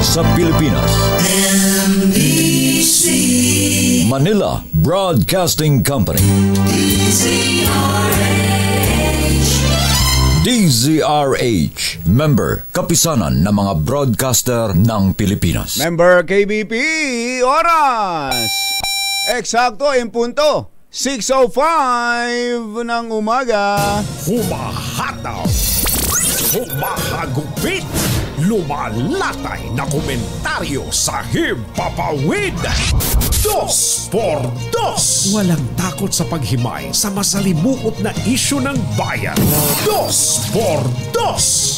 sa Pilipinas. MBC Manila Broadcasting Company. DZRH, member kapisanan ng mga broadcaster ng Pilipinas. Member KBP, oras! Eksakto, in punto, 6:05 ng umaga. Humahataw, humahagupit, lumalatay na komentaryo sa Himpapawid. 2x2. Walang takot sa paghimay sa masalimuot na isyu ng bayan. 2x2.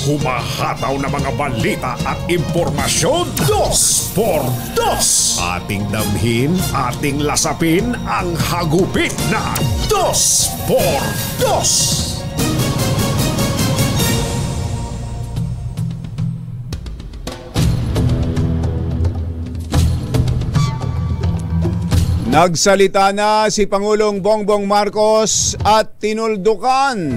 Humahataw na mga balita at impormasyon. 2x2. Ating damhin, ating lasapin ang hagupit na 2x2. Nagsalita na si Pangulong Bongbong Marcos at tinuldukan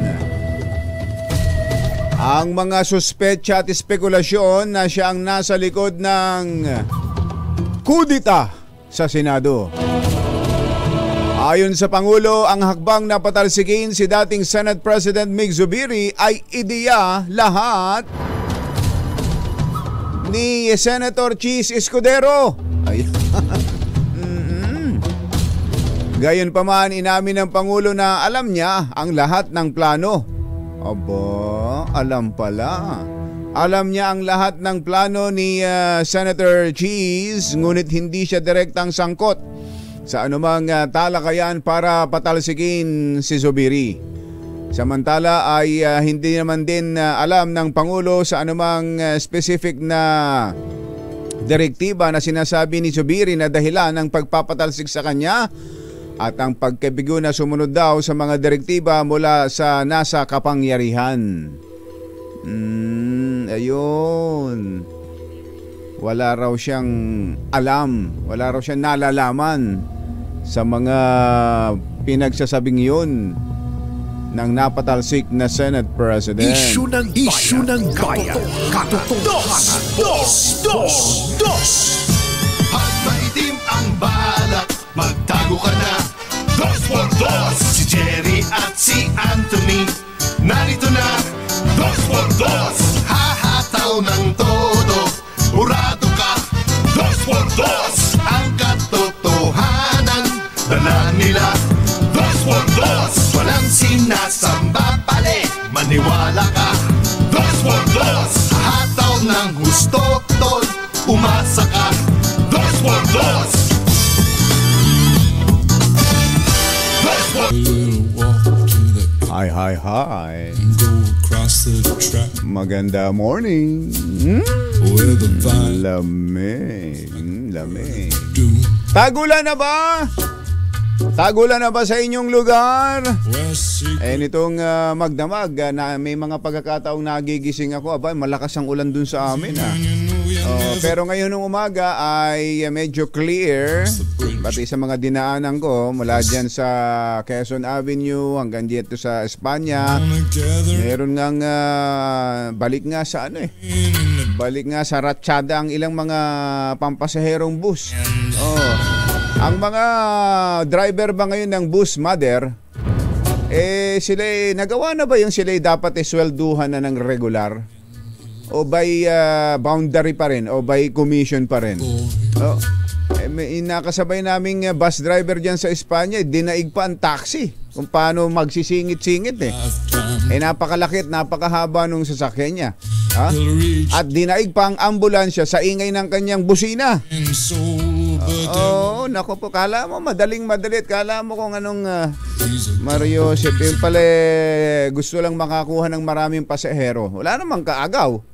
ang mga suspetsa at espekulasyon na siya ang nasa likod ng kudita sa Senado. Ayon sa Pangulo, ang hakbang na patalsikin si dating Senate President Mig Zubiri ay ideya lahat ni Senator Chis Escudero. Gayunpaman, inamin ng Pangulo na alam niya ang lahat ng plano. Aba, alam pala. Alam niya ang lahat ng plano ni Senator Cheese, ngunit hindi siya direktang sangkot sa anumang talakayan para patalsikin si Zubiri. Samantala ay hindi naman din alam ng Pangulo sa anumang specific na direktiba na sinasabi ni Zubiri na dahilan ng pagpapatalsik sa kanya at ang pagkabigo na sumunod daw sa mga direktiba mula sa nasa kapangyarihan. Ayun. Wala raw siyang alam, wala raw siyang nalalaman sa mga pinagsasabing yun ng napatalsik na Senate President. Isyu ng bayan. Katotohanan. 2x2. At maitim ang balak, magtago ka na. 2x2. Si Jerry at si Anthony, narito na. 2x2. Hahataw ng todo, urado ka. 2x2. Ang katotohanan, dala nila. 2x2. Walang sinasamba pali, maniwala ka. 2x2. Hahataw ng gusto, tol, umasa ka. 2x2. Hi. Maganda morning. Lamig. Tagulan na ba? Tagulan na ba sa inyong lugar? Nitong magdamag na may mga pagkakataong nagigising ako. Aba, malakas ang ulan dun sa amin. Pero ngayon ng umaga ay medyo clear. Pati sa mga dinaanan ko mula dyan sa Quezon Avenue hanggang dito sa Espanya. Meron ngang balik nga sa balik nga sa Ratchada ang ilang mga pampasaherong bus. Ang mga driver ba ngayon ng bus, mother, sila nagawa na ba yung sila dapat swelduhan na ng regular? O by boundary pa rin? O by commission pa rin? May nakasabay naming bus driver dyan sa Espanya, dinaig pa ang taxi kung paano magsisingit-singit napakalaki at napakahaba nung sasakyan niya. At dinaig pa ang ambulansya sa ingay ng kanyang busina. Nako po, kala mo madali at kala mo kung anong Mario Joseph, yung pala gusto lang makakuha ng maraming pasahero. Wala namang kaagaw.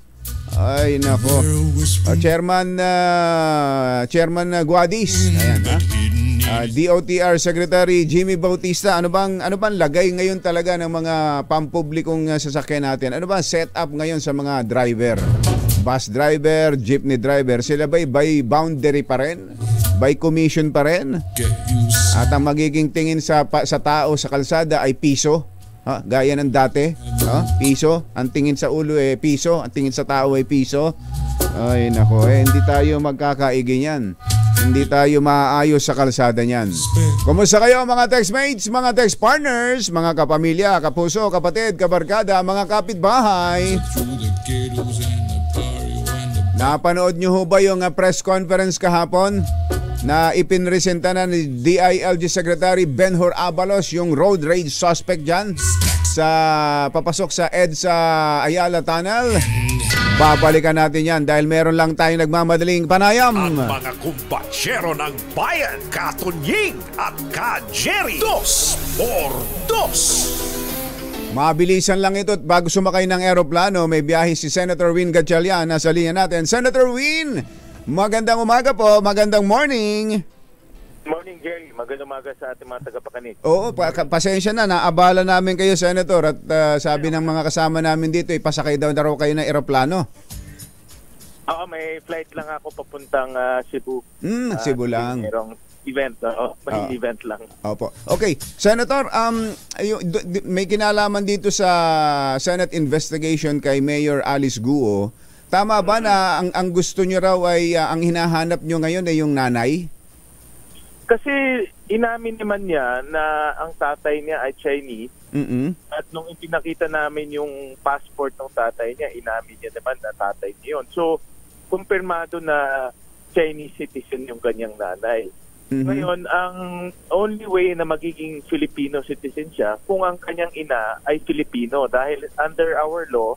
Ay nako. Chairman Guadis. Ayan DOTR Secretary Jimmy Bautista, ano bang lagay ngayon talaga ng mga pampublikong sasakyan natin? Ano ba setup ngayon sa mga driver? Bus driver, jeepney driver, sila by boundary pa rin? By commission pa rin? At ang magiging tingin sa tao sa kalsada ay piso? Gaya ng dati, piso. Ang tingin sa ulo piso, ang tingin sa tao ay piso. Ay, nako. Hindi tayo magkakaigi niyan. Hindi tayo maayos sa kalsada niyan. Kumusta kayo mga textmates, mga text partners, mga kapamilya, kapuso, kapatid, kabarkada, mga kapitbahay? Napanood nyo ho ba yung press conference kahapon na ipinresenta na ni DILG Secretary Benhur Abalos yung road rage suspect dyan sa papasok sa EDSA Ayala Tunnel? Babalikan natin yan dahil meron lang tayong nagmamadaling panayam. Ang mga kumbatsero ng bayan, Katunying at Ka-Jerry. 2x2. Mabilisan lang ito at bago sumakay ng eroplano, may biyahe si Senator Win Gatchalian. Nasa linya natin. Senator Win, magandang umaga po, magandang morning. Morning, Jerry. Magandang umaga sa ating mga tagapakinig. Oo, pasensya na, naabala namin kayo, Senator, at sabi ng mga kasama namin dito, ipasakay daw na raw kayo ng eroplano. Oo, may flight lang ako papuntang Cebu. Cebu lang. Merong event, event lang. Opo. Okay, Senator, may kinalaman dito sa Senate investigation kay Mayor Alice Guo. Tama ba na ang gusto niyo raw ay ang hinahanap niyo ngayon ay yung nanay? Kasi inamin naman niya na ang tatay niya ay Chinese. At nung ipinakita namin yung passport ng tatay niya, inamin niya naman na tatay niya yun. So, kumpirmado na Chinese citizen yung kanyang nanay. Ngayon, ang only way na magiging Filipino citizen siya kung ang kanyang ina ay Filipino. Dahil under our law,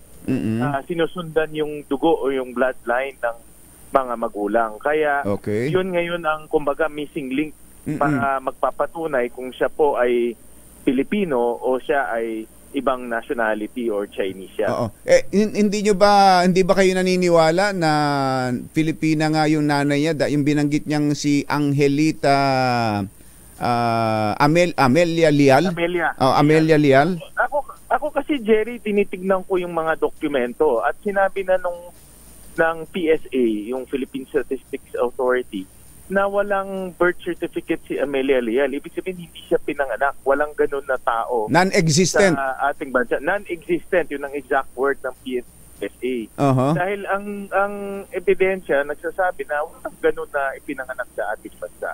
sinusundan yung dugo o yung bloodline ng mga magulang. Kaya yun ngayon ang kumbaga missing link para magpapatunay kung siya po ay Pilipino o siya ay ibang nationality or Chinese siya. Oo. Hindi ba kayo naniniwala na Filipina nga yung nanay niya, yung binanggit niyang si Angelita Amelia Lial? Amelia Lial. Ako kasi, Jerry, tinitignan ko yung mga dokumento at sinabi na ng PSA, yung Philippine Statistics Authority, na walang birth certificate si Amelia Lial. Ibig sabihin, hindi siya pinanganak. Walang ganun na tao. Non-existent. Sa ating bansa. Non-existent. Yun ang exact word ng PSA. Dahil ang ebidensya nagsasabi na walang ganun na ipinanganak sa ating bansa.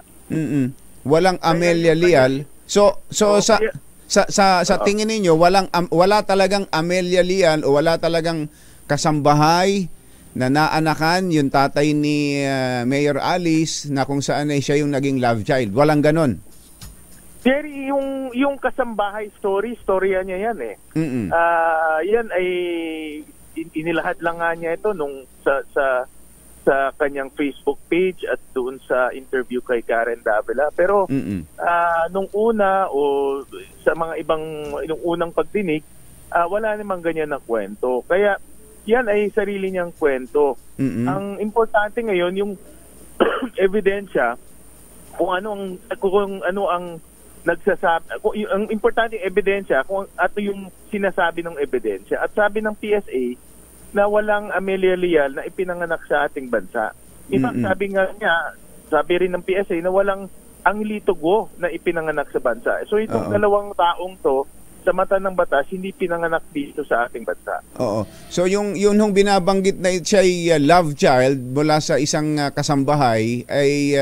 Walang Amelia Lial. So sa tingin niyo wala talagang Amelia Lial o wala talagang kasambahay na naanakan yung tatay ni Mayor Alice na kung saan ay siya yung naging love child. Walang ganon. Jerry, yung kasambahay storya niya yan eh. Yan ay inilahad lang nga niya ito nung sa kanyang Facebook page at doon sa interview kay Karen Davila. Pero nung una o sa mga nung unang pagdinig, wala namang ganyan na kwento. Kaya yan ay sarili niyang kwento. Ang importante ngayon yung ebidensya kung ano ang nagsasabi, ang importante yung ebidensya kung ato yung sinasabi ng ebidensya. At sabi ng PSA na walang Amelia Lial na ipinanganak sa ating bansa. In fact, sabi rin ng PSA na walang Angelito Guo na ipinanganak sa bansa. So itong dalawang taong to sa mata ng batas, hindi pinanganak dito sa ating bansa. Oo. So yung binabanggit na siya love child mula sa isang kasambahay ay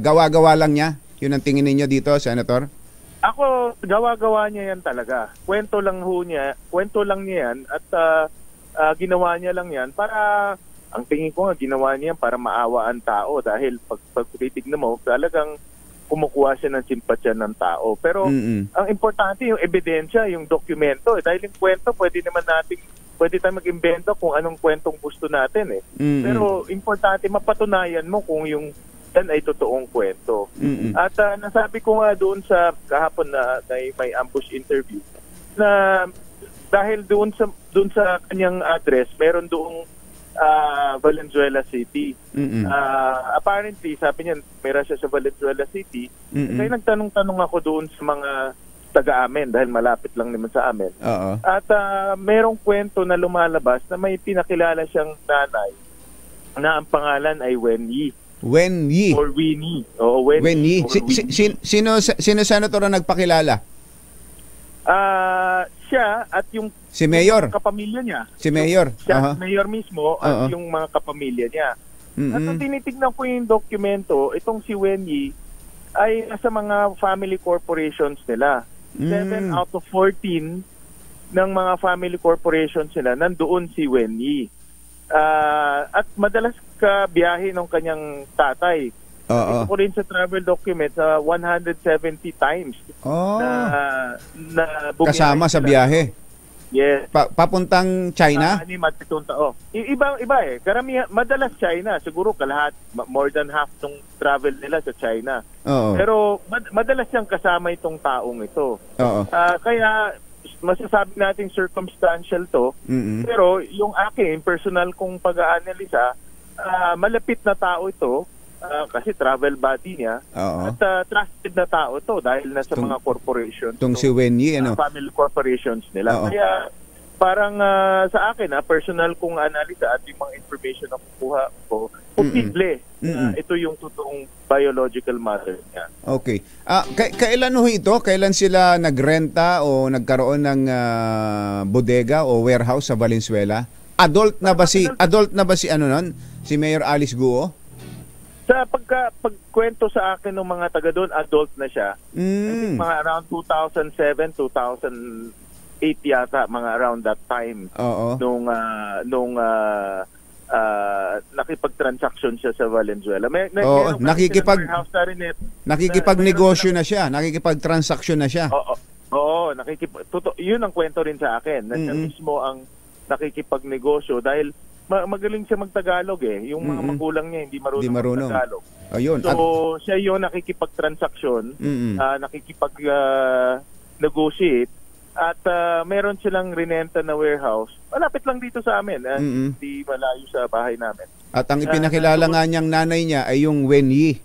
gawa-gawa lang niya? Yun ang tingin ninyo dito, Senator? Ako, gawa-gawa niya yan talaga. Kwento lang niya yan at ginawa niya lang yan para, ang tingin ko nga, ginawa niya yan para maawa ang tao dahil pag titignan mo, talagang kumukuha siya ng simpatya ng tao. Pero ang importante yung ebidensya, yung dokumento. Dahil yung kwento, pwede tayong mag-imbento kung anong kwentong gusto natin eh. Pero importante, mapatunayan mo kung yung yan ay totoong kwento. At nasabi ko nga doon sa kahapon na may ambush interview na dahil doon sa kanyang address, meron doong Valenzuela City. Apparently, sabi niya, meron siya sa Valenzuela City. Kaya nagtanong-tanong ako doon sa mga taga-amin dahil malapit lang naman sa amin. At merong kwento na lumalabas na may pinakilala siyang nanay na ang pangalan ay Wen Yi. Wen Yi. Or Winnie. Oo, Wen Yi. Sino senator ang nagpakilala? siya at yung Si Mayor. kapamilya niya. Si Mayor. Siya, Mayor mismo at Oo. yung mga kapamilya niya. At Mm-mm. nung tinitignan ko yung dokumento, itong si Wen Yi ay nasa mga family corporations nila. 7 out of 14 ng mga family corporations nila, nandoon si Wen Yi. At madalas ka biyahe ng kanyang tatay. Oo. Ito ko rin sa travel document 170 times Oh. na bumiyahe Kasama sa sila. biyahe. Yes. Papuntang China? Anim at pitong tao. Iba eh. Karamihan, madalas China. Siguro more than half ng travel nila sa China. Oo. Pero madalas siyang kasama itong taong ito. Oo. Kaya masasabi natin circumstantial to. Mm-mm. Pero yung akin, personal kong pag-aanalisa, malapit na tao ito. Kasi travel buddy niya. Oo. At trusted na tao to dahil nasa mga corporations. Itong si Wen Yi, ano? Family corporations nila. Oo. Kaya parang sa akin, personal kong analisa at yung mga information na kukuha ko, posible ito yung totoong biological mother niya. Okay. Kailan ho ito? Kailan sila nagrenta o nagkaroon ng bodega o warehouse sa Valenzuela? Adult na ba si ano nun? Si Mayor Alice Guo? Sa pagkwento sa akin ng mga taga doon, adult na siya. I think mga around 2007, 2008 yata, mga around that time. Oo. Nung nakipag-transaction siya sa Valenzuela. Oo, warehouse na rin nakikipagnegosyo na siya, nakikipag-transaction na siya. Oo, yun ang kwento rin sa akin. Na siya mismo ang nakikipagnegosyo dahil magaling siya magtagalog eh. Yung mga magulang niya hindi marunong magtagalog. Ayun. So, siya yung nakikipag-transaction, nakikipag-negotiate, at meron silang rinenta na warehouse. Malapit lang dito sa amin. Hindi malayo sa bahay namin. At ang ipinakilala nga niyang nanay niya ay yung Wen Yi.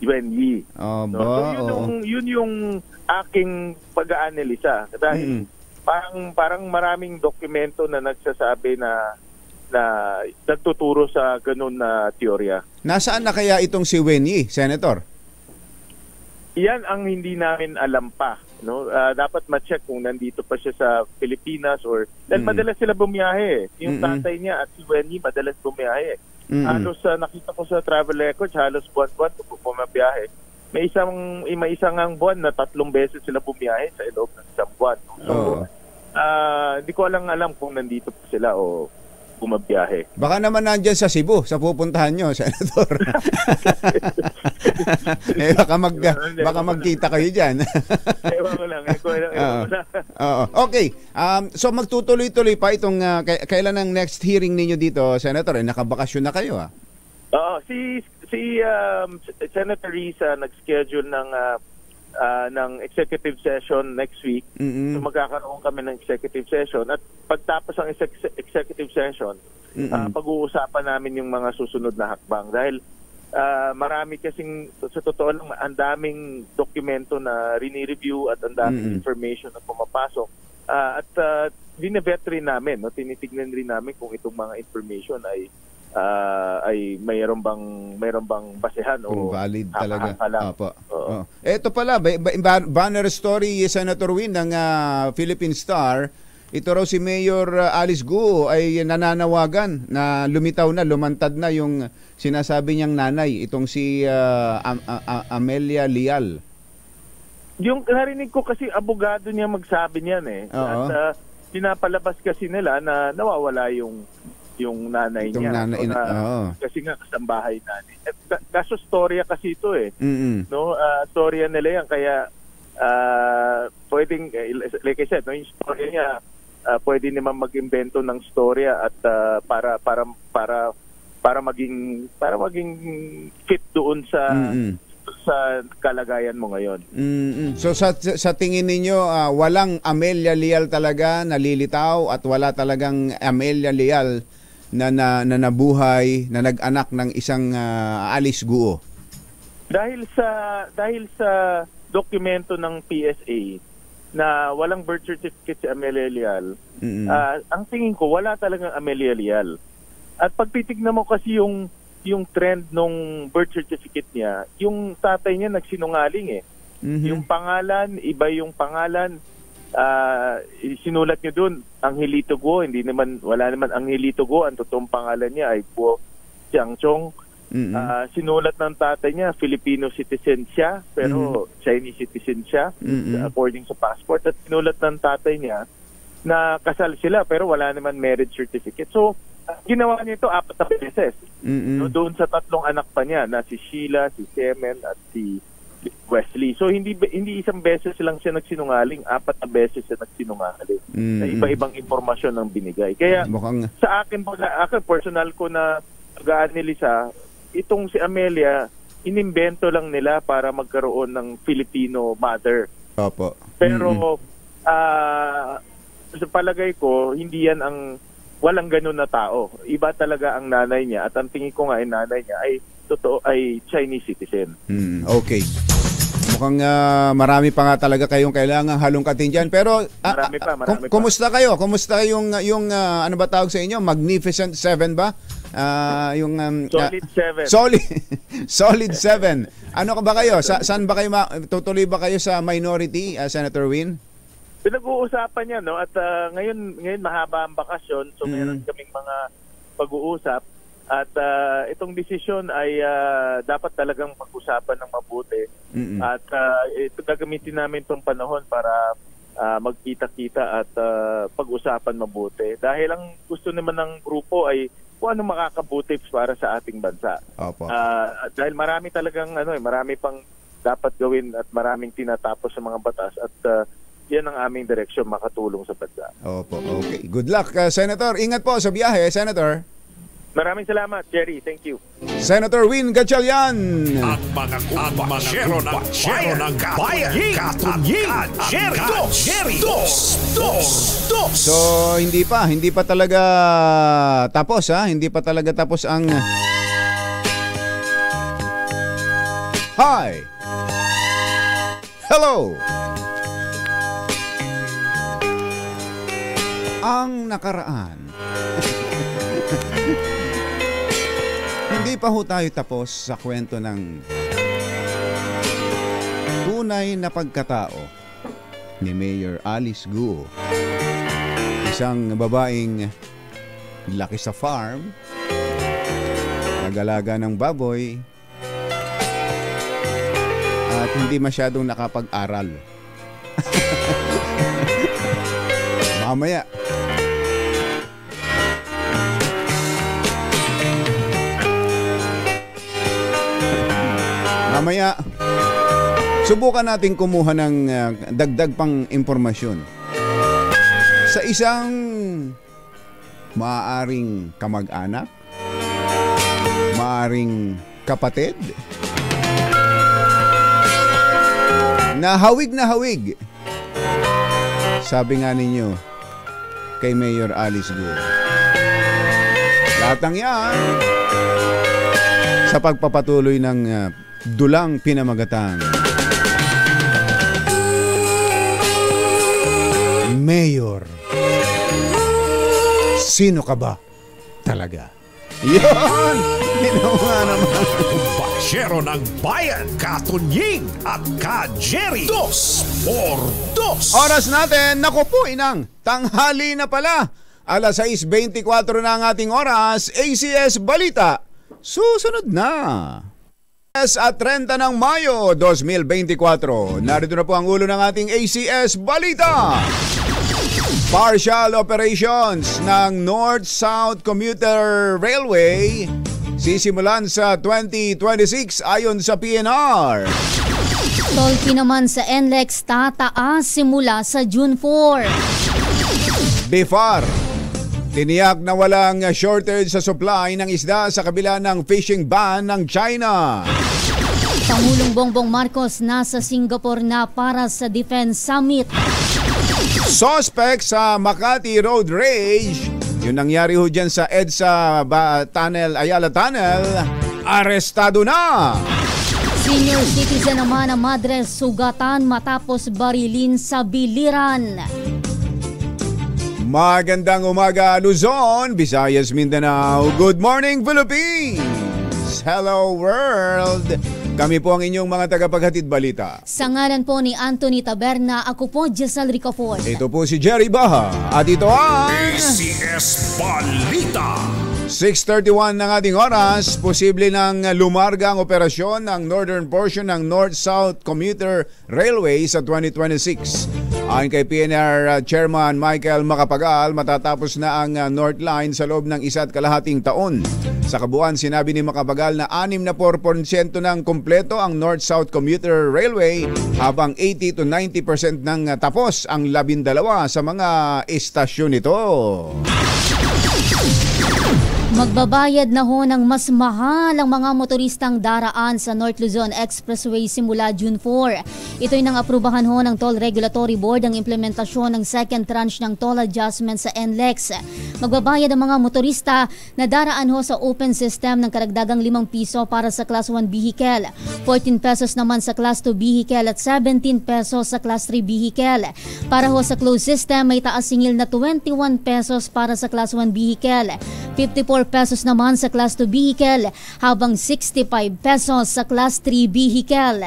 Wen Yi. So, yun yung aking pag-aanalisa. Dahil parang maraming dokumento na nagsasabi na nagtuturo sa ganun na teorya. Nasaan na kaya itong si Wen Yi, Senator? Yan ang hindi namin alam pa. No? Dapat ma-check kung nandito pa siya sa Pilipinas or dahil madalas sila bumiyahe. Yung tatay niya at si Wen Yi madalas bumiyahe. Halos nakita ko sa travel records, halos buwan-buwan bumabiyahe. May isang buwan na 3 beses sila bumiyahe sa loob ng isang buwan. So, hindi ko alam kung nandito pa sila o bumabiyahe. Baka naman nandyan sa Cebu, sa pupuntahan nyo, Senator. baka magkita kayo dyan. Ewan ko lang. Okay. So magtutuloy-tuloy pa itong kailan ang next hearing ninyo dito, Senator? Nakabakasyon na kayo, Oo. Si Senator Risa nag-schedule ng executive session next week. So magkakaroon kami ng executive session at pagtapos ng executive session, pag-uusapan namin yung mga susunod na hakbang dahil marami kasing sa totoo lang ang daming dokumento na rini-review at ang daming information na pumapasok at dine-vet rin namin, no? Tinitignan rin namin kung itong mga information ay mayroon bang basehan o valid talaga. Opo. Ito pala, banner story, Senator Win, ng Philippine Star. Ito raw si Mayor Alice Guo ay nananawagan na lumantad na yung sinasabi niyang nanay, itong si Amelia Leal. Yung narinig ko kasi abogado niya magsabi niyan eh. At pinapalabas kasi nila na nawawala yung nanay niya. Kasi nga kasambahay nanay. Kaso storya kasi ito eh. No, storya nila yan kaya pwedeng like I said, no, yung storya niya pwede naman mag-imbento ng storya at para maging fit doon sa kalagayan mo ngayon. So sa tingin ninyo walang Amelia Leal talaga nalilitaw at wala talagang Amelia Leal na nabuhay, na nag-anak ng isang Alice Guo? Dahil sa dokumento ng PSA na walang birth certificate si Amelia Leal, ang tingin ko wala talagang Amelia Leal. At pag titignan mo kasi yung trend nung birth certificate niya, yung tatay niya nagsinungaling eh. Yung pangalan, iba yung pangalan. sinulat nyo doon, Angelito Guo, wala naman Angelito Guo, ang totoong pangalan niya ay Guo Jiangchong. Sinulat ng tatay niya, Filipino citizen siya, pero Chinese citizen siya, according sa passport. At sinulat ng tatay niya na kasal sila, pero wala naman marriage certificate. So, ginawa niya ito 4 na beses. No, doon sa 3 anak pa niya, na si Sheila, si Semen, at si Wesley. So, hindi isang beses lang siya nagsinungaling, 4 na beses siya nagsinungaling. Na iba-ibang impormasyon ang binigay. Kaya, sa akin personal ko na pag-aanalisa, itong si Amelia, inimbento lang nila para magkaroon ng Filipino mother. Opo. Pero, sa palagay ko, hindi yan walang ganun na tao. Iba talaga ang nanay niya, at ang tingin ko nga ay nanay niya ay Chinese citizen. Okay. Mukhang marami pa nga talaga kayong kailangang halongkatin dyan. Pero marami pa. Kumusta kayo? Kumusta yung ano ba tawag sa inyo? Magnificent 7 ba? Solid 7. Solid 7. Ano ka ba kayo? Saan ba kayo tutuloy ba kayo sa minority, Senator Win? Pinag-uusapan yan, no? At ngayon mahaba ang bakasyon, so meron kaming mga pag-uusap. At itong desisyon ay dapat talagang pag-usapan ng mabuti. At ito gagamitin namin itong panahon para magkita-kita at pag-usapan mabuti. Dahil ang gusto naman ng grupo ay kung ano makakabuti para sa ating bansa. Dahil marami talagang marami pang dapat gawin at maraming tinatapos sa mga batas, at yan ang aming direksyon, makatulong sa bansa. Opo, okay. Good luck, Senator. Ingat po sa biyahe, Senator. Maraming salamat, Jerry. Thank you. Senator Win Gatchalian. Ang mga kumpanyero ng bayan, Katunying, Jerry Dos. So, hindi pa talaga tapos, ha? Hindi pa talaga tapos ang Hi! Hello! Ang nakaraan. Hindi pa ho tayo tapos sa kwento ng tunay na pagkatao ni Mayor Alice Guo. Isang babaeng laki sa farm, nag-alaga ng baboy, at hindi masyadong nakapag-aral. Mamaya. Subukan natin kumuha ng dagdag pang impormasyon sa isang maaaring kamag-anak, maaaring kapatid, na hawig, sabi nga ninyo, kay Mayor Alice Guo. Lahat ng yan sa pagpapatuloy ng dulang pinamagatang Mayor, sino ka ba talaga? Yan! Ginawa naman. Kumpanyero ng bayan, Katunying at Ka-Jerry Dos por Dos. Oras natin, naku po, inang, tanghali na pala. 6:24 na ang ating oras. ACS Balita, susunod na. At 30 ng Mayo 2024. Narito na po ang ulo ng ating ACS Balita. Partial operations ng North-South Commuter Railway sisimulan sa 2026 ayon sa PNR. Tolki naman sa NLEX tataas simula sa June 4. BIFAR, tiniyak na walang shortage sa supply ng isda sa kabila ng fishing ban ng China. Pangulong Bongbong Marcos nasa Singapore na para sa Defense Summit. Suspect sa Makati Road Rage, yung nangyari ho dyan sa EDSA Ayala Tunnel, arestado na. Senior citizen naman na madre sugatan matapos barilin sa biliran. Magandang umaga Luzon, Visayas, Mindanao. Good morning Philippines. Hello world. Kami po ang inyong mga tagapaghatid balita. Sa ngalan po ni Anthony Taberna, ako po Giselle Ricafort. Ito po si Jerry Baha at ito ang ACS Balita. 6:31 ng ating oras. Posible nang lumarga ang operasyon ng northern portion ng North-South Commuter Railway sa 2026. Ayon kay PNR Chairman Michael Macapagal, matatapos na ang North Line sa loob ng 1.5 taon. Sa kabuuan, sinabi ni Macapagal na 64% ng kumpleto ang North-South Commuter Railway habang 80 to 90% ng tapos ang 12 sa mga estasyon nito. Magbabayad na ho ng mas mahal ang mga motoristang daraan sa North Luzon Expressway simula June 4. Ito'y nang aprubahan ho ng Toll Regulatory Board ang implementasyon ng second tranche ng toll adjustment sa NLEX. Magbabayad ang mga motorista na daraan ho sa open system ng karagdagang 5 piso para sa Class 1 vehicle, 14 pesos naman sa Class 2 vehicle at 17 pesos sa Class 3 vehicle. Para ho sa closed system, may taas singil na 21 pesos para sa Class 1 vehicle, 54 pesos naman sa Class 2 vehicle, habang 65 pesos sa Class 3 vehicle.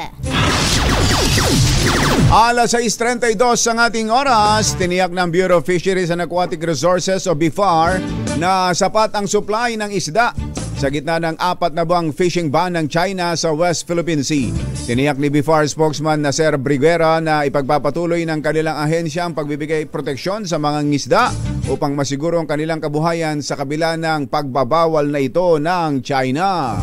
Alas 6:32 ang ating oras, tiniyak ng Bureau of Fisheries and Aquatic Resources o BIFAR na sapat ang supply ng isda sa gitna ng 4 na buwang fishing ban ng China sa West Philippine Sea. Tiniyak ni BIFAR spokesman na Sir Briguera na ipagpapatuloy ng kanilang ahensya ang pagbibigay proteksyon sa mga ngisda upang masiguro ang kanilang kabuhayan sa kabila ng pagbabawal na ito ng China.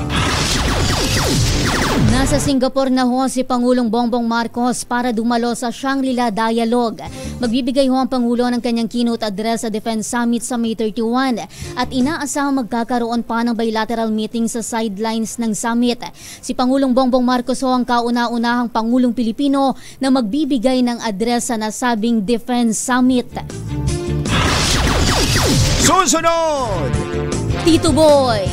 Nasa Singapore na ho si Pangulong Bongbong Marcos para dumalo sa Shangri-La Dialogue. Magbibigay ho ang Pangulo ng kanyang keynote address sa Defense Summit sa May 31 at inaasahang magkakaroon pa ng bilateral meeting sa sidelines ng summit. Si Pangulong Bongbong Marcos ho ang kauna-unahang Pangulong Pilipino na magbibigay ng address sa nasabing Defense Summit. Susunod! Tito Boy!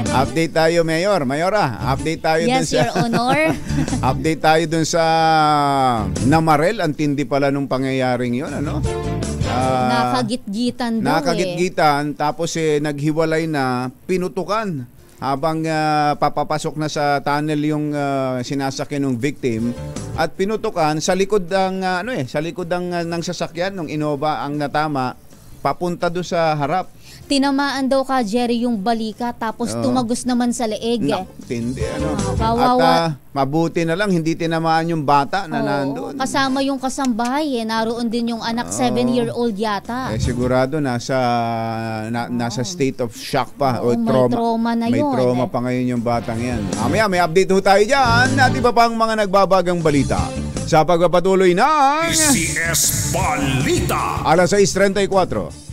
Update tayo, Mayor. Mayora, update tayo dun Yes, sa... Your Honor. Update tayo dun sa Namarel. Ang tindi pala nung pangyayaring yun, ano? Nakagitgitan daw Nakagitgitan, tapos naghiwalay na, pinutukan. Habang papapasok na sa tunnel yung sinasakyan ng victim at pinutukan sa likod ng sa likod ng sasakyan ng Innova ang natama papunta do sa harap. Tinamaan daw ka, Jerry, yung balika tapos tumagos naman sa leeg. Tindi, ano. Kawawa. At mabuti na lang hindi tinamaan yung bata na nandoon. Kasama yung kasambahay naroon din yung anak, 7-year-old yata. Sigurado nasa state of shock pa o may trauma. trauma na may yun. trauma pa ngayon yung batang yan. Mamaya may update ho tayo dyan at iba pang mga nagbabagang balita sa pagpapatuloy ng ACS Balita. alas 6:34.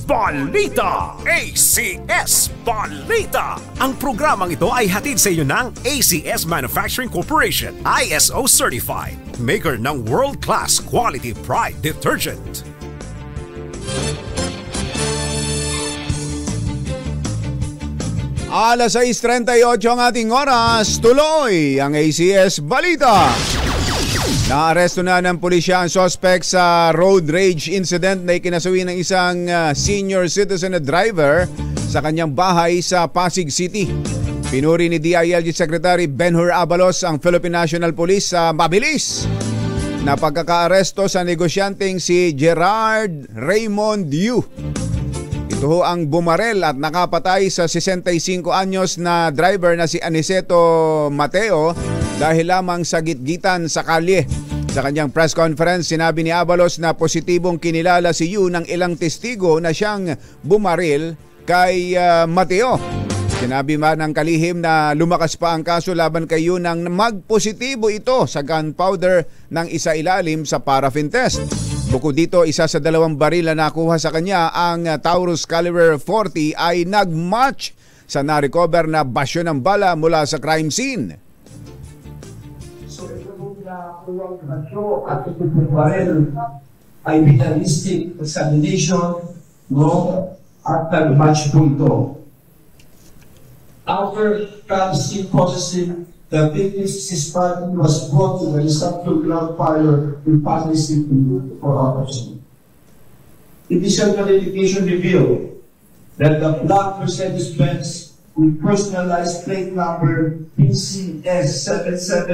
Balita! ACS Balita! Ang programang ito ay hatid sa inyo ng ACS Manufacturing Corporation, ISO Certified, maker ng world-class quality Pride detergent. Alas 6:38 ang ating oras, tuloy ang ACS Balita. Naaresto na ng pulisya ang suspect sa road rage incident na ikinasuwi ng isang senior citizen na driver sa kanyang bahay sa Pasig City. Pinuri ni DILG Secretary Benhur Abalos ang Philippine National Police sa mabilis na pagkakaaresto sa negosyanteng si Gerard Raymond Yu. Ito ho ang bumarel at nakapatay sa 65 anyos na driver na si Aniceto Mateo dahil lamang sa gitgitan sa kalye. Sa kanyang press conference, sinabi ni Abalos na positibong kinilala si Yu ng ilang testigo na siyang bumaril kay Mateo. Sinabi man ng kalihim na lumakas pa ang kaso laban kay Yu nang magpositibo ito sa gunpowder ng isa ilalim sa paraffin test. Bukod dito, isa sa 2 baril na nakuha sa kanya, ang Taurus Caliber 40 ay nag-match sa na-recover na basyo ng bala mula sa crime scene. So ito yung nakuwang basyo at ito yung baril ay vitalistic examination, at nag-match po ito. After crime scene processing, the victim's body was brought to the receptor ground fire in Pasig City for autopsy. Initial verification revealed that the black Mercedes-Benz with personalized plate number PCS77.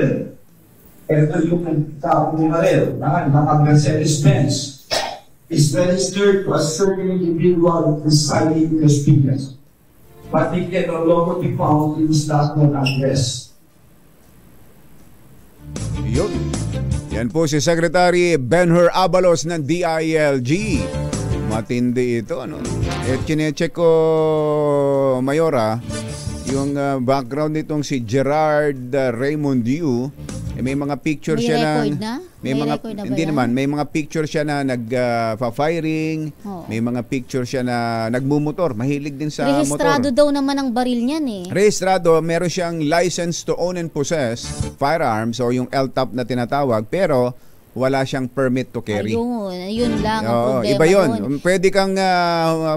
Ito yung tao ni Marel, na Mercedes-Benz, is registered to a certain individual residing in Las Piñas, but they can no longer be found in his last known address. Yun. Yan po si Secretary Benhur Abalos ng DILG. Matindi ito, ano? Chinecheck ko, Mayora, yung background nitong si Gerard Raymond Yu. May mga picture may siya record na, na? may mga hindi naman, may mga picture siya na nag-firing, may mga picture siya na nagmumotor, mahilig din sa rehistrado motor. daw naman ang baril niyan eh. Rehistrado, meron siyang license to own and possess firearms o yung LTOP na tinatawag, pero wala siyang permit to carry. Yun lang ang problema. Iba yun. Doon. Pwede kang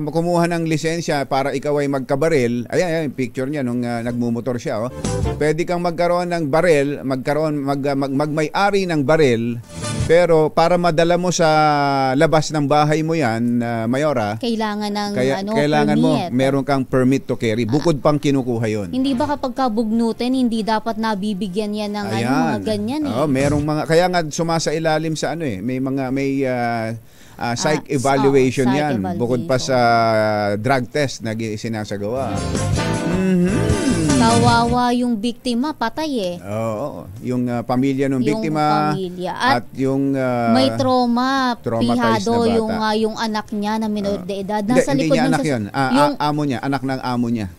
kumuha ng lisensya para ikaw ay magkabaril. Ayan, picture niya nung nagmumotor siya. Pwede kang magkaroon ng baril, magmay-ari ng baril, pero para madala mo sa labas ng bahay mo yan, Mayora, kailangan ng kailangan permit. mo, meron kang permit to carry. Bukod pang kinukuha yun. Hindi ba kapag kabugnutin, hindi dapat nabibigyan yan ng mga ganyan eh? Merong mga, kaya nga sumasailalim sa may psych evaluation psych yan. evaluation. Bukod pa sa drug test na sinasagawa. Kawawa yung biktima, patay eh. Oo, yung pamilya ng biktima pamilya. at yung may trauma, traumatized pihado na bata. yung anak niya na minor de edad. Hindi niya anak yun. Amo niya, anak ng amo niya.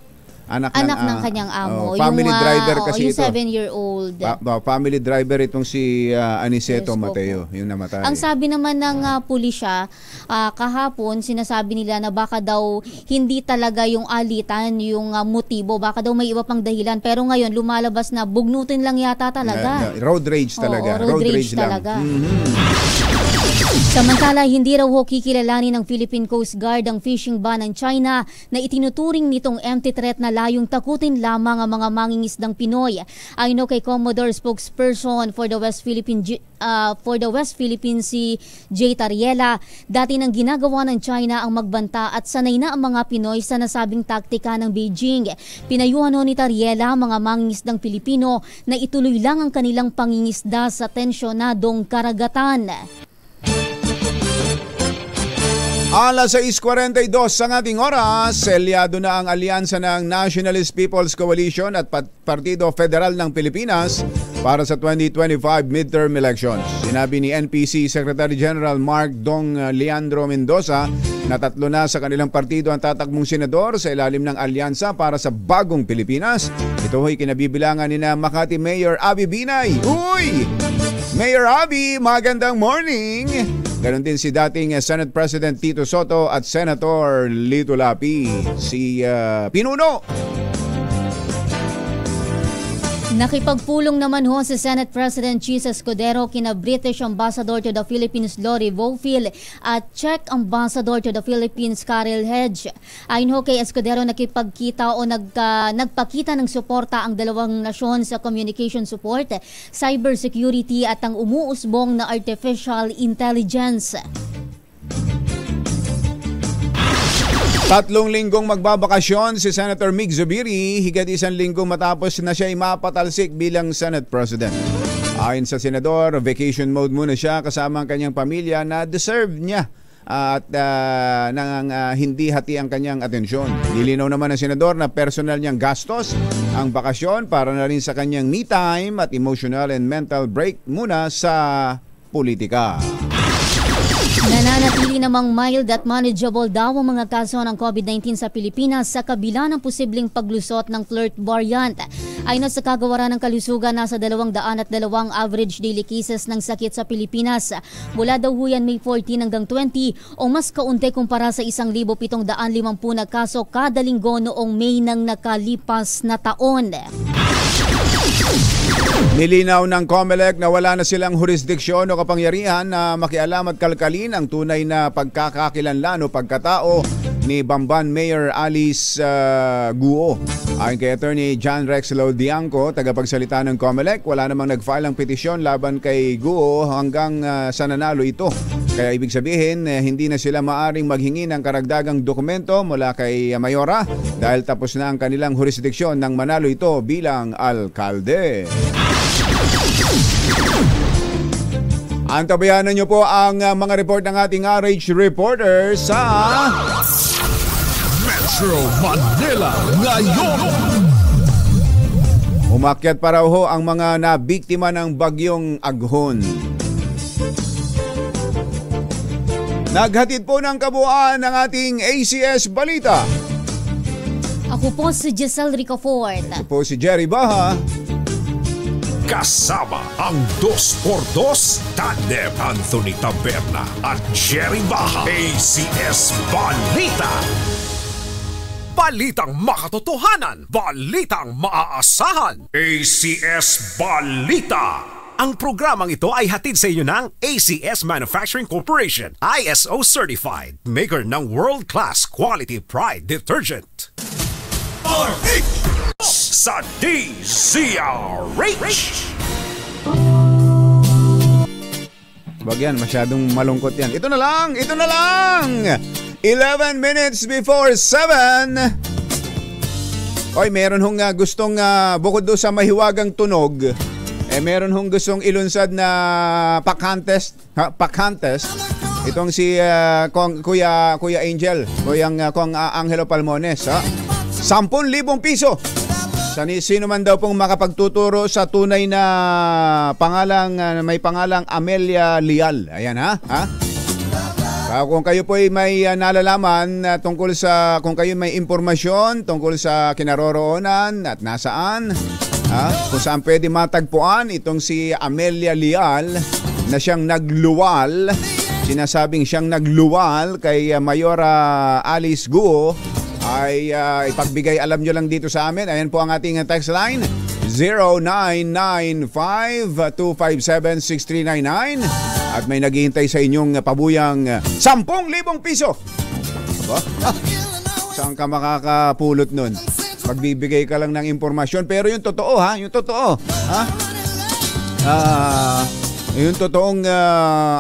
Anak ng kanyang amo. Family driver kasi yung ito. 7-year-old. Family driver itong si Aniceto Yes, Mateo, yung namatay. Ang sabi naman ng pulisya, kahapon sinasabi nila na baka daw hindi talaga yung alitan, yung motibo, baka daw may iba pang dahilan. Pero ngayon lumalabas na bugnutin lang yata talaga. Road rage talaga. Road rage talaga. Samantala, hindi raw kikilalanin ng Philippine Coast Guard ang fishing ban ng China na itinuturing nitong empty threat na layong takutin lamang ang mga mangingisdang Pinoy. Ayon kay Commodore spokesperson for the West Philippine Sea, J. Tariela, dati nang ginagawa ng China ang magbanta at sanay na ang mga Pinoy sa nasabing taktika ng Beijing. Pinayuhan ni Tariela ang mga mangingisdang Pilipino na ituloy lang ang kanilang pangingisda sa tensyonadong karagatan. Alas 6:42 ang ating oras, selyado na ang alyansa ng Nationalist People's Coalition at Partido Federal ng Pilipinas para sa 2025 midterm elections. Sinabi ni NPC Secretary General Mark Dong Leandro Mendoza na 3 na sa kanilang partido ang tatakbong senador sa ilalim ng alyansa para sa bagong Pilipinas. Ito ay kinabibilangan ni Makati Mayor Abby Binay. Uy! Mayor Abby, magandang morning! Ganon din si dating Senate President Tito Soto at Senator Lito Lapi, si Pinuno. Nakipagpulong naman si Senate President Chis Escudero kina British Ambassador to the Philippines Lori Vofil at Czech Ambassador to the Philippines Karel Hedge. Ayon kay Escudero, nakipagkita o nagpakita ng suporta ang dalawang nasyon sa communication support, cybersecurity at ang umuusbong na artificial intelligence. 3 linggong magbabakasyon si Senator Mig Zubiri, higit 1 linggong matapos na siya ay mapatalsik bilang Senate President. Ayon sa Senador, vacation mode muna siya kasama ang kanyang pamilya na deserve niya at hindi hati ang kanyang atensyon. Nilinaw naman ng Senador na personal niyang gastos ang bakasyon para na rin sa kanyang me time at emotional and mental break muna sa politika. Nananatili namang mild at manageable daw ang mga kaso ng COVID-19 sa Pilipinas sa kabila ng posibleng paglusot ng flirt variant. Ayon sa kagawaran ng kalusugan, nasa 202 average daily cases ng sakit sa Pilipinas. Mula daw yan May 14 hanggang 20 o mas kaunti kumpara sa 1,750 na kaso kada linggo noong May ng nakalipas na taon. Nilinaw ng COMELEC na wala na silang jurisdiksyon o kapangyarihan na makialam at kalkalin ang tunay na pagkakakilanlan o pagkatao ni Bamban Mayor Alice Guo. Ayon kay Attorney John Rex Laudianco, tagapagsalita ng COMELEC, wala namang nag-file ang petisyon laban kay Guo hanggang sa nanalo ito. Kaya ibig sabihin, hindi na sila maaring maghingi ng karagdagang dokumento mula kay Mayora dahil tapos na ang kanilang jurisdiksyon nang manalo ito bilang alkalde. Antabayanan niyo po ang mga report ng ating RH reporter sa Metro Manila ngayon. Umakyat pa raw ho ang mga nabiktima ng bagyong Aghon. Naghatid po ng kabuuan ng ating ACS Balita. Ako po si Giselle Ricafort. Ako po si Jerry Baha. Kasama ang 2x2 Tandem Anthony Taberna at Jerry Baha. ACS Balita. Balitang makatotohanan, balitang maaasahan. ACS Balita. Ang programang ito ay hatid sa inyo ng ACS Manufacturing Corporation, ISO certified, maker ng world-class quality pride detergent. RH sa DZRH. Wag yan, masyadong malungkot yan. Ito na lang! 11 minutes before 7. Oy, meron hong gustong bukod doon sa mahiwagang tunog, meron hong gustong ilunsad na pakhantes. Itong si Kuya Angel, Kung Angelo Palmones, 10,000 piso. Sino man daw pong makapagtuturo sa tunay na may pangalang Amelia Leal. Ayan ha? Kung kayo po ay may nalalaman tungkol sa, kung kayo may impormasyon tungkol sa kinaroroonan at nasaan, kung saan pwede matagpuan itong si Amelia Leal na siyang nagluwal, sinasabing siyang nagluwal kay Mayora Alice Guo, ay ipagbigay alam nyo lang dito sa amin. Ayan po ang ating text line, 0995-257-6399, at may naghihintay sa inyong pabuyang 10,000 piso. Saan ka makakapulot nun? Magbibigay ka lang ng impormasyon, pero yung totoo yung totoo yung totoong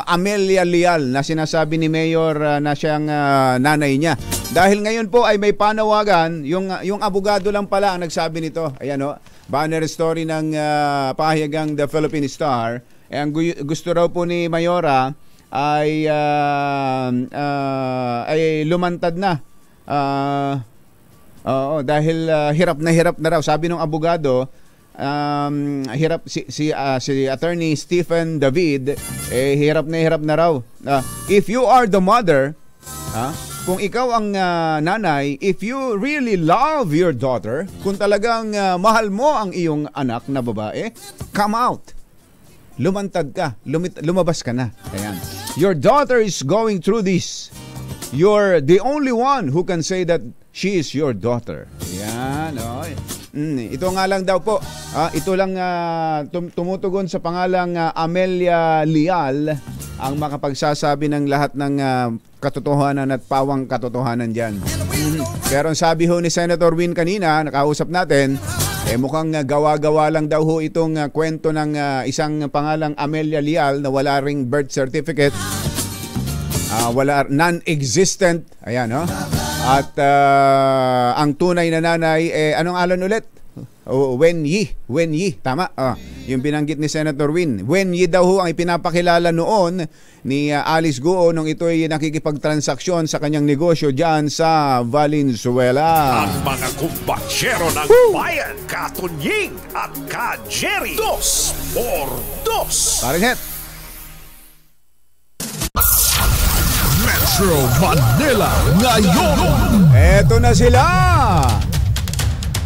Amelia Leal na sinasabi ni Mayor na siyang nanay niya. Dahil ngayon po ay may panawagan, yung abogado lang pala ang nagsabi nito. Ayan banner story ng pahayagang The Philippine Star. Ang gusto raw po ni Mayora ay lumantad na. Dahil hirap na raw. Sabi ng abogado, hirap si Attorney Stephen David, hirap na raw. If you are the mother, kung ikaw ang nanay, if you really love your daughter, kung talagang mahal mo ang iyong anak na babae, come out. Lumantad ka, lumabas ka na. Ayan. Your daughter is going through this. You're the only one who can say that she is your daughter. Yan, ito nga lang daw po. Ito lang tumutugon sa pangalang Amelia Leal ang makapagsasabi ng lahat ng katotohanan at pawang katotohanan dyan. Pero sabi ho ni Senator Win kanina, nakausap natin, mukhang gawa-gawa lang daw ho itong kwento ng isang pangalang Amelia Leal na wala ring birth certificate. Wala, non-existent. Ayan, At ang tunay na nanay, anong alan ulit? Wen Yi, tama. Yung binanggit ni Senator Win. Wen Yi daw ho ang ipinapakilala noon ni Alice Guo nung ito ay nakikipagtransaksyon sa kanyang negosyo dyan sa Valenzuela. Ang mga kumbatsero ng bayan, Katunying at Ka-Jerry, 2x2. Parinhet. Metro Manila ngayon. Eto na sila.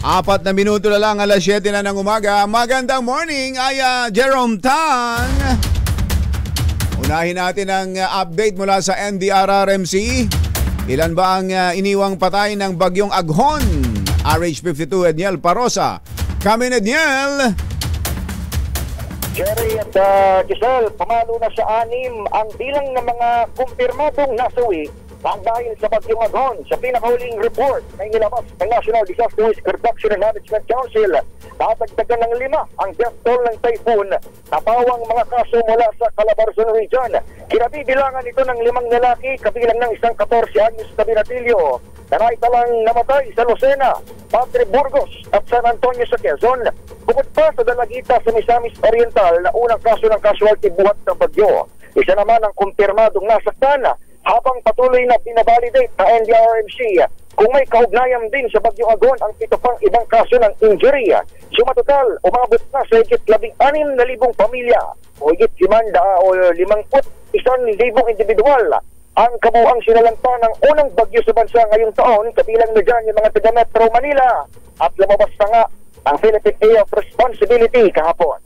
4 na minuto na lang, alas 7 na ng umaga. Magandang morning, Jerome Tan. Unahin natin ang update mula sa NDRRMC. Ilan ba ang iniwang patay ng bagyong Aghon? RH52, Edniel Parosa. Kami, Edniel. Jerry at Giselle, pamalo na sa 6 ang bilang ng mga kumpirmadong nasawi dahil sa bagyong Agon. Sa pinakahuling report na inilabas ng National Disaster Risk Reduction and Management Council, tatagdagan ng 5 ang death toll ng typhoon na pawang mga kaso mula sa Calabarzon Region. Kinabibilangan ito ng 5 lalaki, kabilang ng isang 14 anyos na binatilyo na naitalang namatay sa Lucena, Padre Burgos at San Antonio sa Quezon. Bukod pa sa Dalagita sa Misamis Oriental na unang kaso ng casualty buhat ng bagyo. Isa naman ang kumpirmadong nasaktan habang patuloy na binabalidate ng NDRRMC kung may kaugnayan din sa bagyong Agon ang 7 pang ibang kaso ng injury. Sumatotal, umabot na sa higit 16,000 pamilya o higit 51,000 individual ang kabuang sinalanta ng unang bagyo sa bansa ngayong taon, kabilang na dyan yung mga taga Metro Manila at lumabas na nga ang Philippine Area of Responsibility kahapon.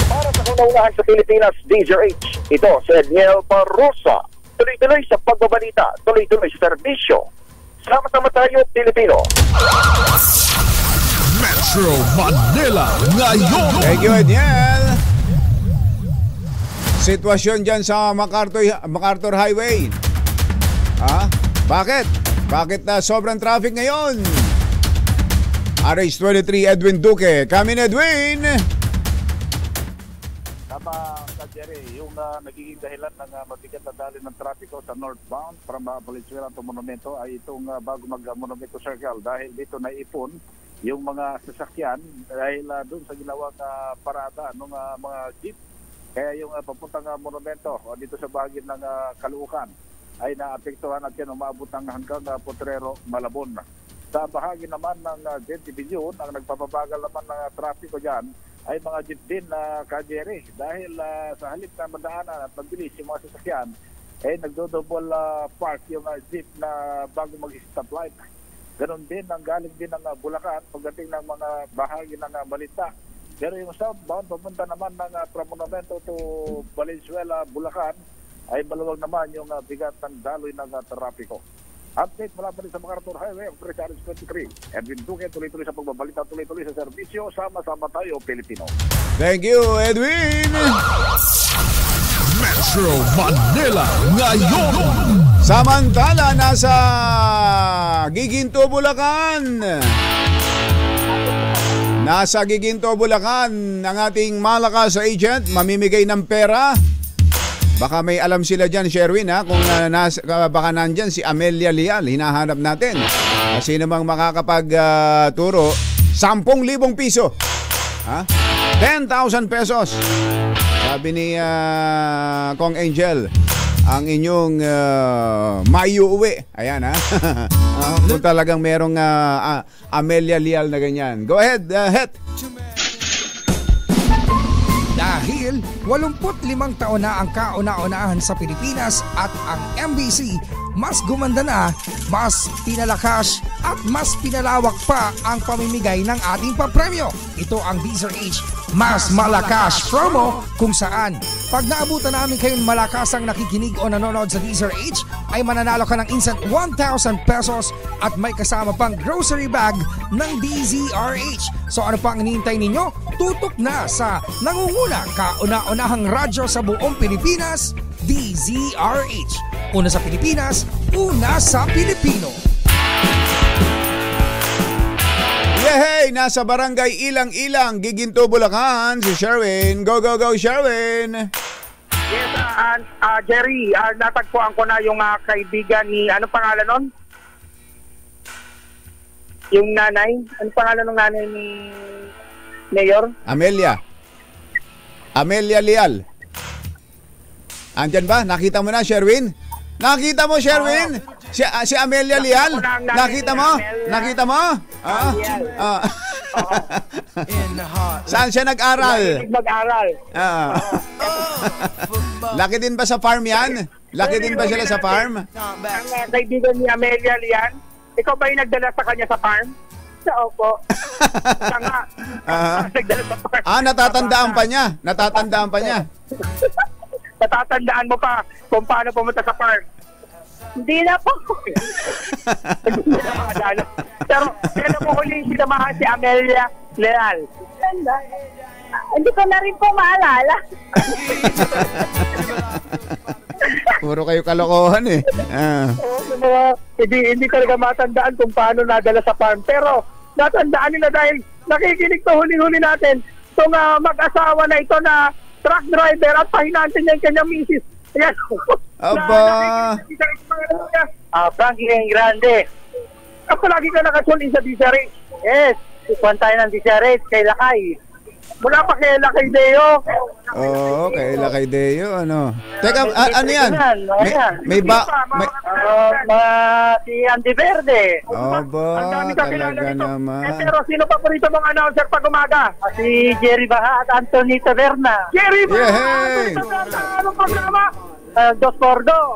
Para sa kaunaunahan sa Pilipinas, DZRH, ito si Edniel Parrosa. Tuloy-tuloy sa pagbabalita, tuloy-tuloy sa serbisyo. Sama-sama tayo, Pilipino. Metro Manila ngayon. Thank you, Edniel. Sitwasyon dyan sa MacArthur Highway. Bakit? Bakit na sobrang traffic ngayon? RH23 Edwin Duque. Kami Edwin. Tama ka, Jerry. Yung nagiging dahilan ng mabigat na dali ng trapiko sa northbound from Valenzuela to Monumento ay itong bago mag-Monumento Circle dahil dito naipon yung mga sasakyan dahil doon sa ginawang parada ng mga jeep. Kaya yung papuntang Monumento o dito sa bahagi ng Caloocan ay naapektuhan at yan umabot ng hanggang Potrero, Malabon. Sa bahagi naman ng Gentibilyon, ang nagpapabagal naman ng trapiko dyan ay mga jeep din na Kajere dahil sa halip na madaanan at mabilis yung mga sasakyan ay nagdodouble park yung jeep na bago mag-stoplight. Ganon din ang galing din ng Bulacan pagdating ng mga bahagi ng Balita. Pero yung southbound papunta naman ng from Monumento to Valenzuela, Bulacan ay maluwag naman yung bigat ng daloy ng trapiko. Update mula pa rin sa MacArthur Highway, October 23. Edwin Duque, tuloy-tuloy sa pagbabalita, tuloy-tuloy sa serbisyo. Sama-sama tayo, Pilipino. Thank you, Edwin. Metro Manila ngayon. Samantala, nasa Giginto, Bulacan. Nasa Giginto, Bulacan, ang ating malakas agent, mamimigay ng pera. Baka may alam sila dyan, Sherwin, kung baka nandyan si Amelia Leal, hinahanap natin. Kasi namang makakapagturo, 10,000 piso. 10,000 pesos. Sabi ni Kong Angel, ang inyong maiuwi. Ayan, kung talagang merong Amelia Leal na ganyan. Go ahead, Het. Dahil 85 taon na ang kauna-unahan sa Pilipinas at ang MBC mas gumanda na, mas pinalakas at mas pinalawak pa ang pamimigay ng ating papremyo. Ito ang DZRH Mas Malakas promo kung saan pag naabutan namin kayong malakasang nakikinig o nanonood sa DZRH ay mananalo ka ng instant 1,000 pesos at may kasama pang grocery bag ng DZRH. So ano pang hinihintay ninyo? Tutok na sa nangunguna kauna-unahang radyo sa buong Pilipinas, DZRH. Una sa Pilipinas, una sa Pilipino. Yehey! Nasa barangay Ilang-Ilang, Giginto, Bulacan, si Sherwin. Go, go, go, Sherwin! Yes, Jerry, natagpuan ko na yung kaibigan ni, ano pangalan nun? Yung nanay? Ano pangalan ng nanay ni Mayor? Amelia Leal. Andyan ba? Nakita mo na, Sherwin? Nakita mo, Sherwin? Si Amelia Leal? Nakita mo? Nakita mo? Saan siya nag-aral? Mag-aral. Laki din ba sa farm yan? Laki din ba sila sa farm? Ang kaibigan ni Amelia Leal, ikaw ba yung nagdala sa kanya sa farm? Opo. Nagdala sa farm. Natatandaan pa niya. Natatandaan mo pa kung paano pumunta sa farm. Hindi na po. Pero mo huling sinamahan si Amelia Leal. Hindi ko na rin po maalala. Puro kayo kalokohan eh. Hindi talaga matandaan kung paano nadala sa farm. Pero natandaan nila dahil nakikinig to huli-huli natin. Itong mag-asawa na ito na truck driver at pahinante niya yung kanyang misis. Ayan. Aba. Frankie Grande. Ako lagi ka nakatune sa DCRH. Yes. Ikuan tayo ng DCRH kay Lakay. Mula pa kay Lakay Deo. Oo, kay Lakay Deo, ano. Teka, ano yan? May si Andy Verde. Aba, talaga naman. Pero sino pa po rito mga announcer pag umaga? Si Jerry Baha at Anthony Taverna. Jerry Baha! Anong programa? Dos por dos.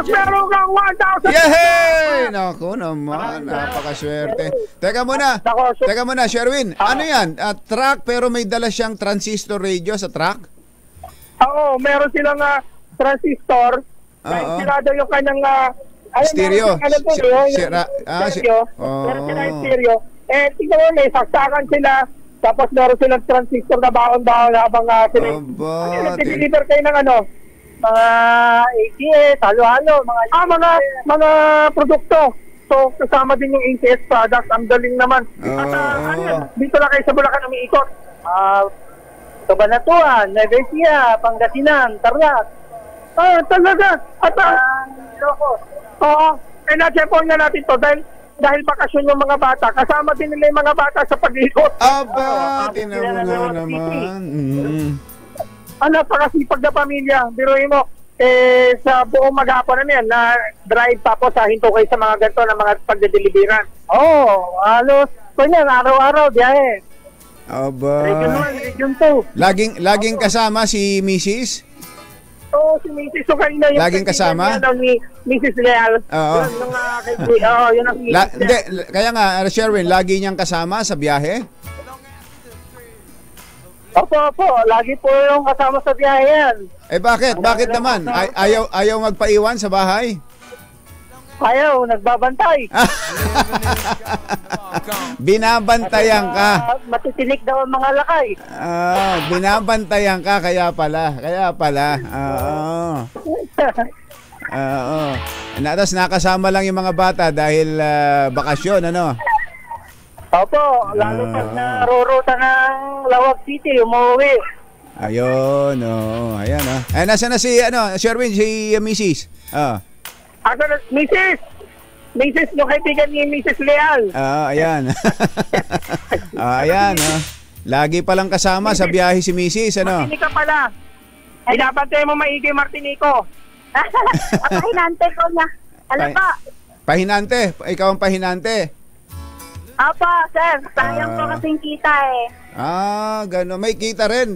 Meron kang 1,000. Yehey! Naku naman, napakaswerte. Teka muna, Sherwin. Ano yan? Truck pero may dala siyang transistor radio sa truck? Oo, meron silang transistor. Sirado yung kanyang stereo. Stereo. Meron silang stereo. Tingnan mo, may saksakan sila. Tapos meron silang transistor na baon-baon habang sila. Nag-deliver kayo ng mga ATS, halo-halo, mga produkto. So, kasama din yung ATS products. Ang galing naman. At dito lang kayo sa Bulacan umiikot. Cabanatuan, Nueva Ecija, Pangasinan, Tarlac. Talaga. At na-check-on nga natin to dahil bakasyon yung mga bata. Kasama din nila yung mga bata sa pag-ikot. Tinawa naman. Napakasipag na pamilya. Biruin mo, sa buong maghapon na drive tapos hinto kayo sa mga ganito na mga pagdedeliveran. Halos kanyan, araw-araw, biyahe. Region 1, Region 2. Laging kasama si Mrs.? Oo, si Mrs. So kanina yung laging kasama? Ni Mrs. Leal. Oo. Yun ang Hindi, kaya nga, Sherwin, lagi niyang kasama sa biyahe? Opo, lagi po yung kasama sa biyahe yan. Bakit? Bakit naman? Ayaw magpaiwan sa bahay? Ayaw, nagbabantay. Binabantayan ka. Matitinik daw ang mga lakay. Binabantayan ka, kaya pala. Tapos nakasama lang yung mga bata dahil bakasyon, ano? Opo, lalo pag naruruta ng Lawag City, umuwi. Ayun, ayan. Nasaan na si Sherwin, si Mrs.? Mrs. yung kaibigan ni Mrs. Leal. Ayan. Ayan, lagi palang kasama sa biyahe si Mrs., ano? Martinica pala. Pinapantay mo maigi, Martinico. Pahinante ko niya. Alam pa. Pahinante? Ikaw ang pahinante? Apa, sir. Sayang po kasing kita eh. Gano'n. May kita rin.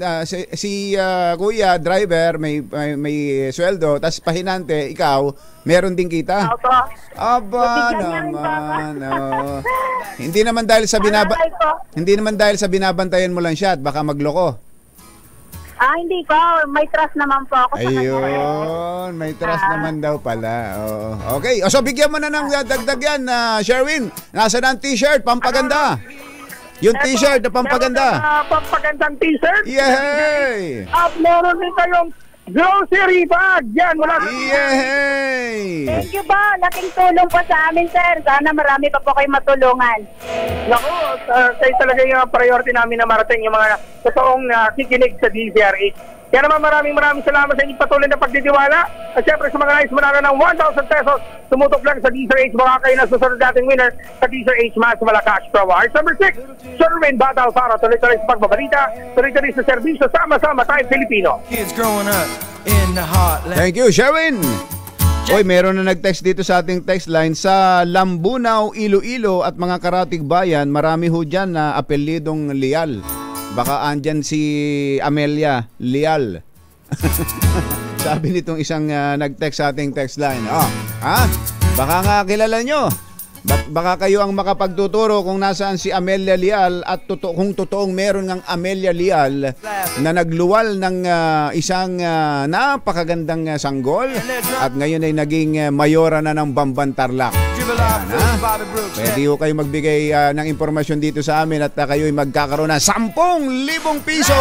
Si kuya, driver, may sweldo. Tapos pahinante, ikaw, meron din kita. Aba naman. Hindi naman dahil sa binabantayan mo lang siya at baka magloko. Hindi po. May trust naman po ako sa kanya. Ayun, may trust naman daw pala. Okay. So bigyan mo na ng dagdag yan, Sherwin. Nasa na ang t-shirt, pampaganda. Yung t-shirt na pampaganda. Pampagandang t-shirt? Yay! At meron din kayong grocery bag. Yan, wala. Yay! Thank you po. Laking tulong po sa amin, sir. Sana marami pa po kayo matulungan. Naku, kayo talaga yung priority namin na marating yung mga totoong kikinig sa DZRH. Kaya naman maraming salamat sa inyong patuloy na pagditiwala. At syempre sa mga nais manalo ng 1,000 pesos, tumutok lang sa DZRH. Baka kayo na susunod nating winner sa DZRH Mas Malacash Pro Awards. Number 6, Sherwin Battle para tuloy-tuloy sa pagbabalita, tuloy-tuloy sa serbisyo, sama-sama tayong Pilipino. Thank you, Sherwin! Oy, meron na nag-text dito sa ating text line sa Lambunaw, Iloilo at mga karatig bayan. Marami ho dyan na apelidong Leal. Baka andyan si Amelia Leal. Sabi nitong isang nag-text sa ating text line. Baka nga kilala nyo. Baka kayo ang makapagtuturo kung nasaan si Amelia Leal at kung totoong meron ng Amelia Leal na nagluwal ng isang napakagandang sanggol at ngayon ay naging mayora na ng Bamban Tarlac. Ayan, ha? Pwede ho kayo magbigay ng impormasyon dito sa amin at kayo'y magkakaroon ng 10,000 piso.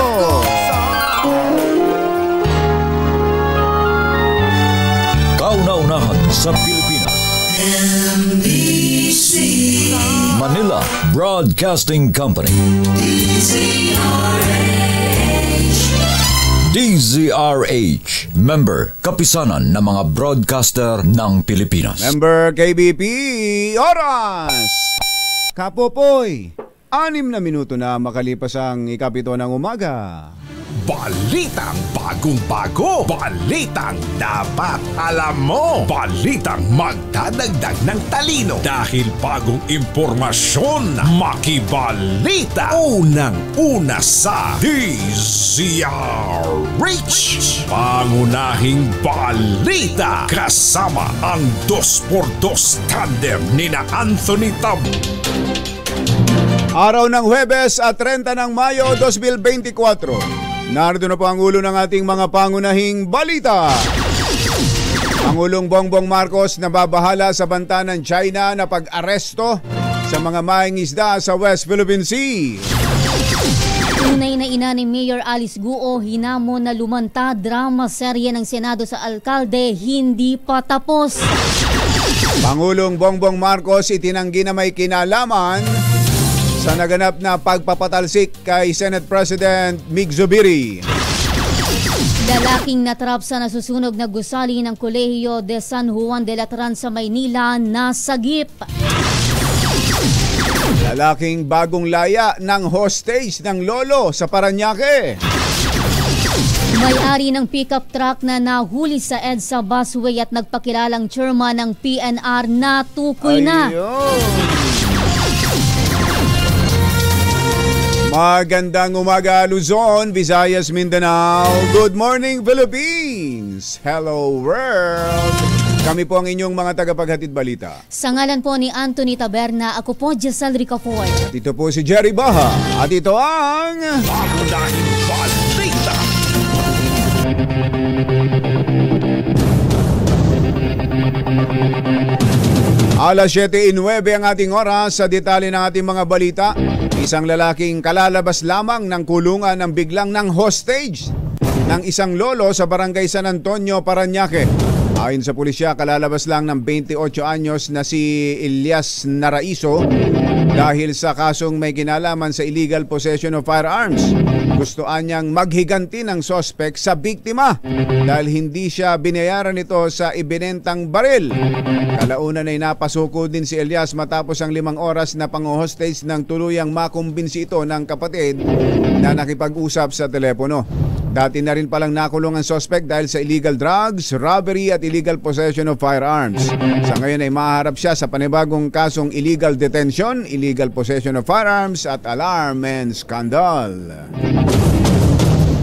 Kauna-unahan sa Pilipinas. NBC Manila Broadcasting Company. DZRH, member, kapisanan ng mga broadcaster ng Pilipinas. Member KBP, oras! Kapopoy, 6 na minuto na makalipas ang 7 ng umaga. Balitang bagong-bago, balitang dapat alam mo, balitang magdadagdag ng talino dahil bagong impormasyon, makibalita, unang-una sa DZRH. Pangunahing balita kasama ang 2x2 tandem nina Anthony Tab. Araw ng Huwebes at 30 ng Mayo 2024. Narito na po ang ulo ng ating mga pangunahing balita. Pangulong Bongbong Marcos nababahala sa banta ng China na pag-aresto sa mga maing isda sa West Philippine Sea. Tunay na ina ni Mayor Alice Guo hinamon na lumanta drama serye ng Senado sa alkalde hindi pa tapos. Pangulong Bongbong Marcos itinanggi na may kinalaman sa naganap na pagpapatalsik kay Senate President Mig Zubiri. Lalaking natrap sa nasusunog na gusali ng Kolehiyo de San Juan de Latran sa Maynila nasagip. Lalaking bagong laya ng hostage ng lolo sa Parañaque. May-ari ng pickup truck na nahuli sa EDSA busway at nagpakilalang chairman ng PNR na tukoy na. Magandang umaga Luzon, Visayas, Mindanao. Good morning Philippines. Hello world. Kami po ang inyong mga tagapaghatid balita. Sa ngalan po ni Anthony Taberna, ako po Giselle Ricafor. At ito po si Jerry Baha. At ito ang Pangunahing balita. Alas 7:09 ang ating oras. Sa detalye ng ating mga balita, isang lalaking kalalabas lamang ng kulungan ng biglang ng hostage ng isang lolo sa barangay San Antonio, Parañaque. Ayon sa pulisya, kalalabas lang ng 28 anyos na si Elias Naraiso dahil sa kasong may kinalaman sa illegal possession of firearms. Gustoan niyang maghiganti ng sospek sa biktima dahil hindi siya binayaran ito sa ibinentang baril. Kalaunan ay napasuko din si Elias matapos ang 5 oras na pang-hostage nang tuluyang makumbinsi ito ng kapatid na nakipag-usap sa telepono. Dati na rin palang nakulong ang suspect dahil sa illegal drugs, robbery at illegal possession of firearms. Sa ngayon ay maharap siya sa panibagong kasong illegal detention, illegal possession of firearms at alarm and scandal.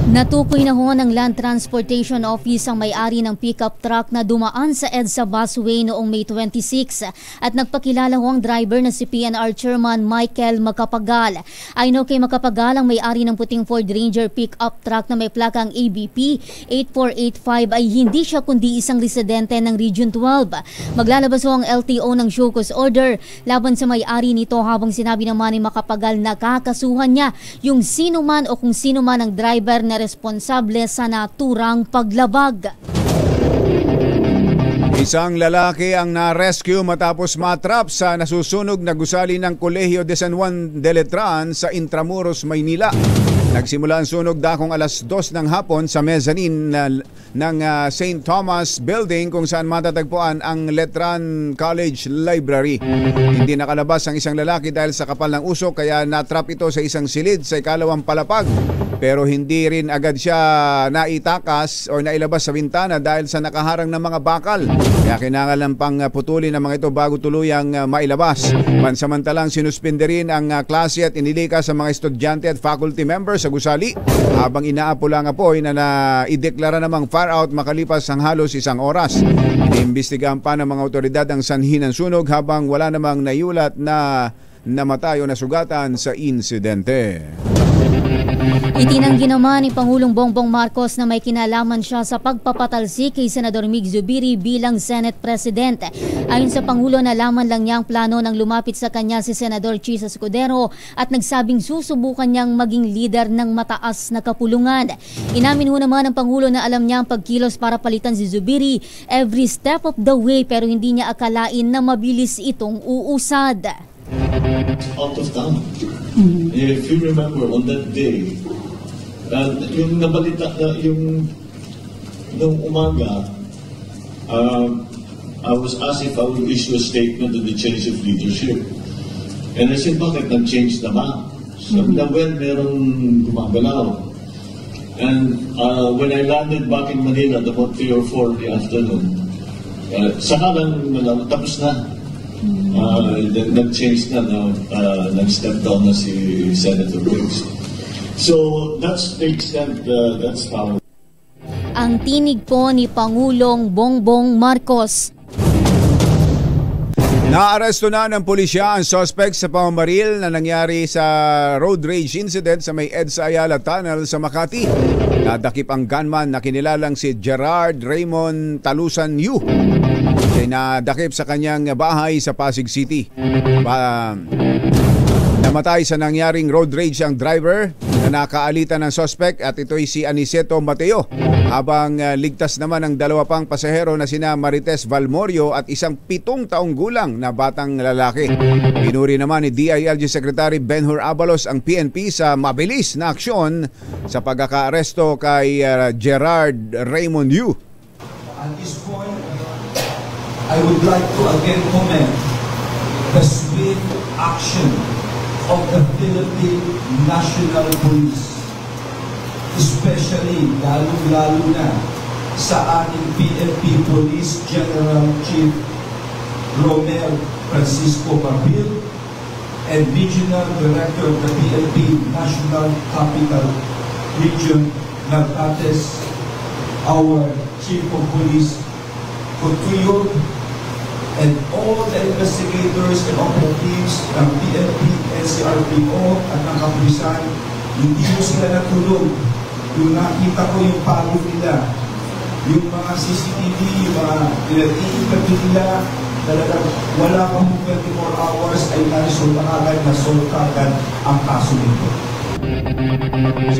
Natukoy na ho ng Land Transportation Office ang may-ari ng pickup truck na dumaan sa EDSA busway noong May 26 at nagpakilala ho ang driver na si PNR Chairman Michael Macapagal. Ayon kay Macapagal, ang may-ari ng puting Ford Ranger pickup truck na may plakang ABP 8485 ay hindi siya kundi isang residente ng Region 12. Maglalabas ho ang LTO ng show cause order laban sa may-ari nito habang sinabi naman ni Macapagal na kakasuhan niya yung sino man o kung sino man ang driver na responsable sa naturang paglabag. Isang lalaki ang na-rescue matapos matrap sa nasusunog na gusali ng Kolehiyo de San Juan de Latran sa Intramuros, Maynila. Nagsimula ang sunog dakong alas 2 ng hapon sa mezzanine ng St. Thomas Building kung saan matatagpuan ang Letran College Library. Hindi nakalabas ang isang lalaki dahil sa kapal ng usok kaya natrap ito sa isang silid sa ikalawang palapag. Pero hindi rin agad siya naitakas o nailabas sa bintana dahil sa nakaharang ng mga bakal. Kaya kinakailangan pang putulin ang mga ito bago tuluyang mailabas. Pansamantalang sinuspinde rin ang klase at inilika sa mga estudyante at faculty members sa gusali habang inaapula ang apoy na naideklara namang far out makalipas ang halos 1 oras. Iniimbestigahan pa ng mga otoridad ang sanhi ng sunog habang wala namang naiulat na namatay o nasugatan sa insidente. Itinanggi naman ni Pangulong Bongbong Marcos na may kinalaman siya sa pagpapatalsik kay Senador Mig Zubiri bilang Senate President. Ayon sa Pangulo, nalaman lang niya ang plano ng lumapit sa kanya si Senador Chis Escudero at nagsabing susubukan niyang maging leader ng mataas na kapulungan. Inamin ho naman ng Pangulo na alam niya ang pagkilos para palitan si Zubiri every step of the way, pero hindi niya akalain na mabilis itong uusad. Out of town. If you remember on that day, yung nabalita na yung nung umaga, I was asked if I would issue a statement on the change of leadership. And I said, bakit nag-change na ba? Sabi na, well, merong gumagalaw. And when I landed back in Manila, about 3 or 4 in the afternoon, saka lang nalaman, tapos na. Nag-change na, nag-step down na si Senator Briggs. So that's the extent, that's how. Ang tinig po ni Pangulong Bongbong Marcos. Naaresto na ng pulisya ang suspect sa pamamaril na nangyari sa road rage incident sa may EDSA Ayala Tunnel sa Makati. Nadakip ang gunman na kinilalang si Gerard Raymond Talusan Yu. Siya nadakip sa kanyang bahay sa Pasig City. Namatay sa nangyaring road rage ang driver na nakaalitan ng suspect at ito'y si Aniceto Mateo, habang ligtas naman ang dalawa pang pasahero na sina Marites Valmorio at isang 7 taong gulang na batang lalaki. Pinuri naman ni DILG Secretary Benhur Abalos ang PNP sa mabilis na aksyon sa pagkakaaresto kay Gerard Raymond Yu. At this point, I would like to again commend the swift action of the Philippine National Police, especially lalo na sa ating PNP Police General Chief Romel Francisco Marbil and Regional Director of the PNP National Capital Region Nartates, our Chief of Police Cotuyo, and all the investigators and operatives ng PNP, NCRPO at ng kapulisan. Hindi mo sila natulog. Yung nakita ko yung palo nila, yung mga CCTV, yung mga pinag-i-interview nila, talagang wala pang 24 hours ay narisol na agad, nasolve agad ang kaso nito.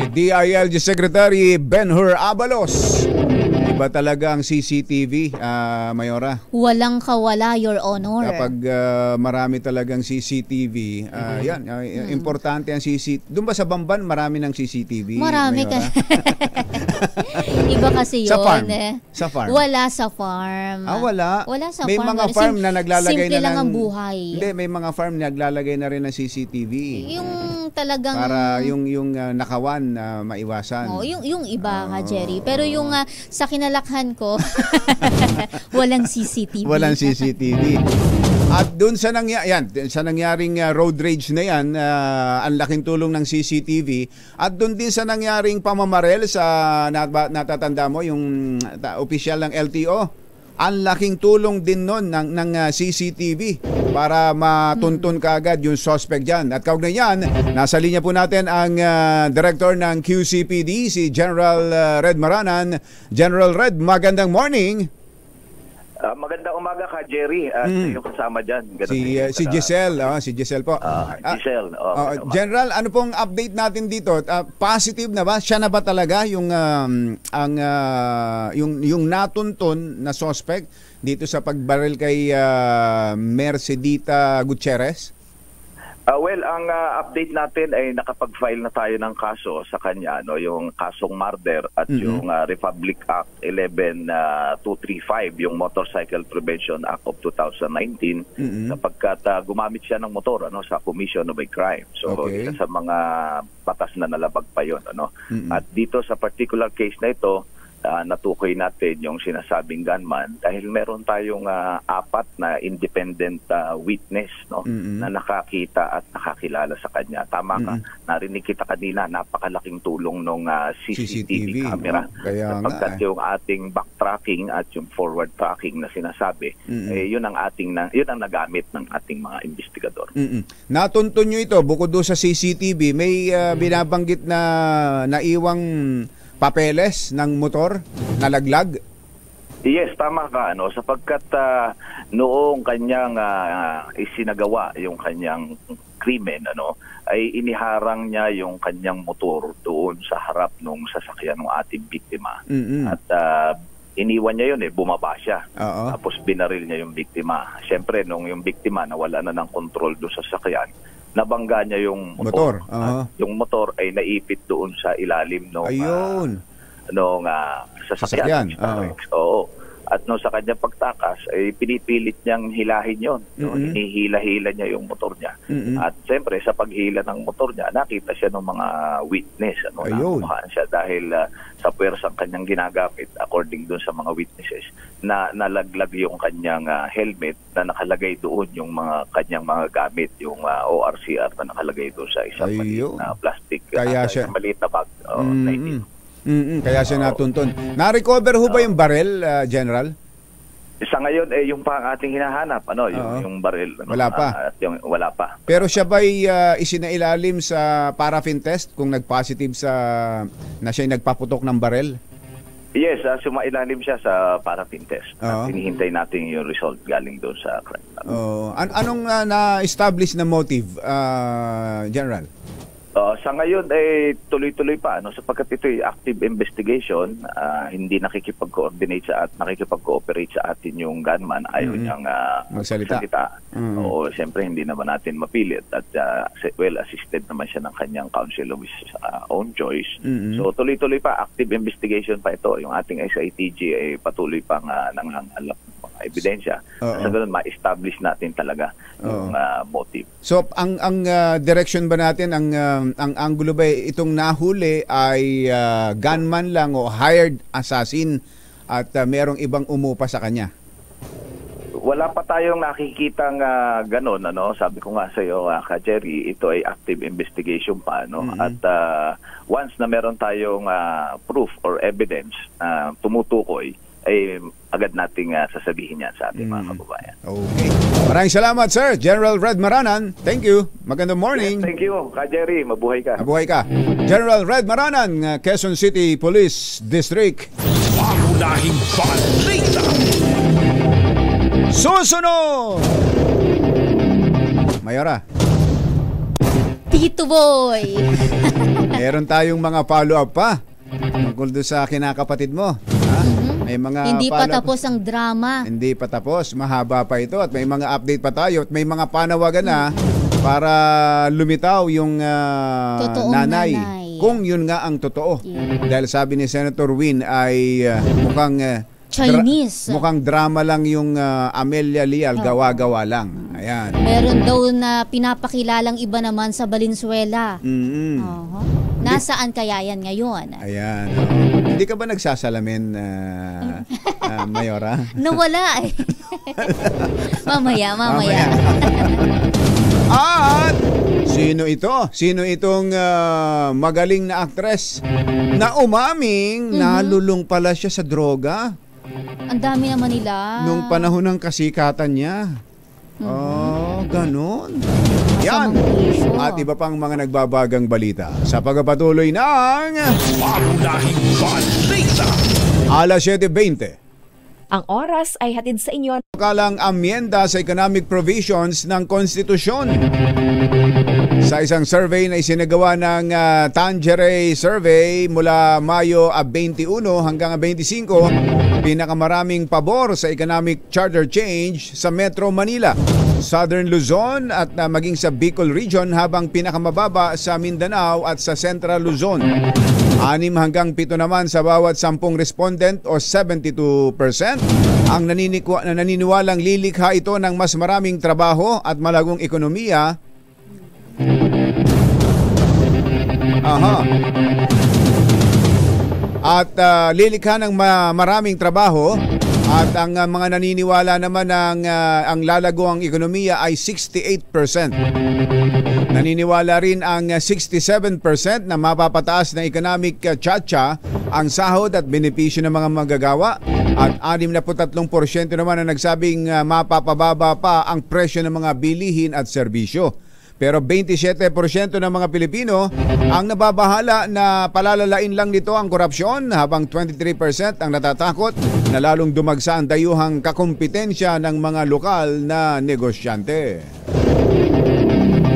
Si DILG Secretary Benhur Abalos. Iba talaga ang CCTV, Mayora. Walang kawala, Your Honor. Kapag marami talagang CCTV, yan, importante ang CCTV. Doon ba sa Bamban marami ng CCTV? Marami ka. Iba kasi yun. Sa farm? Sa farm? Wala sa farm. Wala? Wala sa may farm. May mga farm na naglalagay simple na lang ng... ang buhay. Hindi, may mga farm na naglalagay na rin ng CCTV. Yung talagang... Para yung nakawan na maiwasan. Oh, yung iba ha, Jerry. Pero yung sa kinalakhan ko, walang CCTV. Walang CCTV. At doon sa nangyaring road rage na yan, ang laking tulong ng CCTV. At doon din sa nangyaring pamamarel sa natatanda mo, yung opisyal ng LTO. Ang laking tulong din nun ng CCTV para matuntun kaagad yung suspect dyan. At kaugnay yan, nasa linya po natin ang director ng QCPD, si General Red Maranan. General Red, magandang morning. Magandang umaga ka, Jerry, at yung kasama dyan. Si Giselle, si Giselle po. Giselle. General, ano pong update natin dito? Positive na ba? Siya na ba talaga yung natuntun na suspect dito sa pagbaril kay Mercedita Gutierrez? Well, ang update natin ay nakapag-file na tayo ng kaso sa kanya, no, yung kasong murder at yung Republic Act 11235, yung Motorcycle Prevention Act of 2019, sapagkat gumamit siya ng motor sa commission of a crime. So, isa sa mga batas na nalabag pa yun. At dito sa particular case na ito, natukoy natin yung sinasabing gunman dahil meron tayong 4 na independent witness, no, na nakakita at nakakilala sa kanya. Tama ka, narinig kita kanina, napakalaking tulong ng CCTV camera. Sapagkat yung ating backtracking at yung forward tracking na sinasabi, yun ang nagamit ng ating mga investigador. Natuntun nyo ito, bukod doon sa CCTV, may binabanggit na naiwang papeles ng motor na laglag? Yes, tama ka, sapagkat noong kanyang isinagawa yung kanyang krimen, ay iniharang niya yung kanyang motor doon sa harap ng sasakyan ng ating biktima. At iniwan niya yun, bumaba siya. Tapos binaril niya yung biktima. Siyempre, nung yung biktima nawala na ng control doon sa sasakyan, nabangga niya yung motor. Yung motor ay naipit doon sa ilalim ng sasakyan. Oo. At no, sa kanyang pagtakas, ay pinipilit niyang hilahin yon. Hinihila-hila niya yung motor niya. At siyempre, sa paghila ng motor niya, nakita siya ng mga witness. Nakuhaan siya dahil sa puwersang kanyang ginagamit, according dun sa mga witnesses, na nalaglag yung kanyang helmet na nakalagay doon yung mga kanyang mga gamit, yung ORCR na nakalagay doon sa isang maliit na plastic, isang maliit na bag. Kaya siya natuntun. Na-recover ho ba yung barrel, General? Sa ngayon, yung pa ang ating hinahanap, yung barrel. Wala pa? Wala pa. Pero siya ba'y isinailalim sa paraffin test kung nag-positive na siya'y nagpaputok ng barrel? Yes, sumailalim siya sa paraffin test. Hinihintay natin yung result galing doon sa crime. Anong na-establish na motive, General? Sa ngayon tuloy-tuloy pa sapagkat ito ay active investigation, hindi nakikipag-coordinate at nakikipag-cooperate sa atin yung gunman, ayaw niyang magsalita. Oo, siyempre hindi naman natin mapilit at well assisted naman siya ng kanyang counsel of his own choice. So tuloy-tuloy pa, active investigation pa ito. Yung ating SITG ay patuloy pang nangangalap mga ebidensya. Sa ganun ma-establish natin talaga yung motive. So ang direction ba natin, ang anggulo ba itong nahuli ay gunman lang o hired assassin at merong ibang umupa sa kanya? Wala pa tayong nakikitang ganon, sabi ko nga sa iyo, Jerry, ito ay active investigation pa, at once na meron tayong proof or evidence tumutukoy, ay agad nating sasabihin yan sa ating mga kababayan. Okay. Maraming salamat, sir. General Red Maranan. Thank you. Magandang morning. Yes, thank you, Jerry. Mabuhay ka. Mabuhay ka. General Red Maranan, Quezon City Police District. Pangunahing balita. Susunod! Mayora. Tito Boy. Meron tayong mga follow-up pa tungkol doon sa kinakapatid mo. May mga hindi pa tapos ang drama. Hindi pa tapos. Mahaba pa ito at may mga update pa tayo at may mga panawagan na para lumitaw yung nanay. Kung yun nga ang totoo. Dahil sabi ni Senator Win ay mukhang Chinese. Mukhang drama lang yung Amelia Leal, gawa-gawa lang. Ayan. Meron daw na pinapakilalang iba naman sa Valenzuela. Nasaan kaya yan ngayon? Ayan. Hindi ka ba nagsasalamin, Mayora? Nawala eh. mamaya. At sino ito? Sino itong magaling na aktres na umaming nalulung pala siya sa droga? Ang dami naman nila. Nung panahon ng kasikatan niya. Ganon. Yan. At iba pang mga nagbabagang balita sa pagpapatuloy ng Pangunahing Balita. Alas 7:20. Ang oras ay hatid sa inyo Kalang amyenda sa economic provisions ng konstitusyon. Sa isang survey na isinagawa ng Tangeray Survey mula Mayo 21 hanggang 25, pinakamaraming pabor sa economic charter change sa Metro Manila, Southern Luzon at maging sa Bicol Region, habang pinakamababa sa Mindanao at sa Central Luzon. 6 hanggang 7 naman sa bawat 10 respondent o 72% ang naniniwalang lilikha ito ng mas maraming trabaho at malagong ekonomiya. at lilikha ng maraming trabaho. At ang mga naniniwala naman ang lalago ang ekonomiya ay 68%. Naniniwala rin ang 67% na mapapataas na economic tsa-tsa ang sahod at benepisyo ng mga manggagawa. At 63% naman na nagsabing mapapababa pa ang presyo ng mga bilihin at serbisyo. Pero 27% ng mga Pilipino ang nababahala na palalalain lang nito ang korupsyon, habang 23% ang natatakot na lalong dumagsa ang dayuhang kakumpetensya ng mga lokal na negosyante.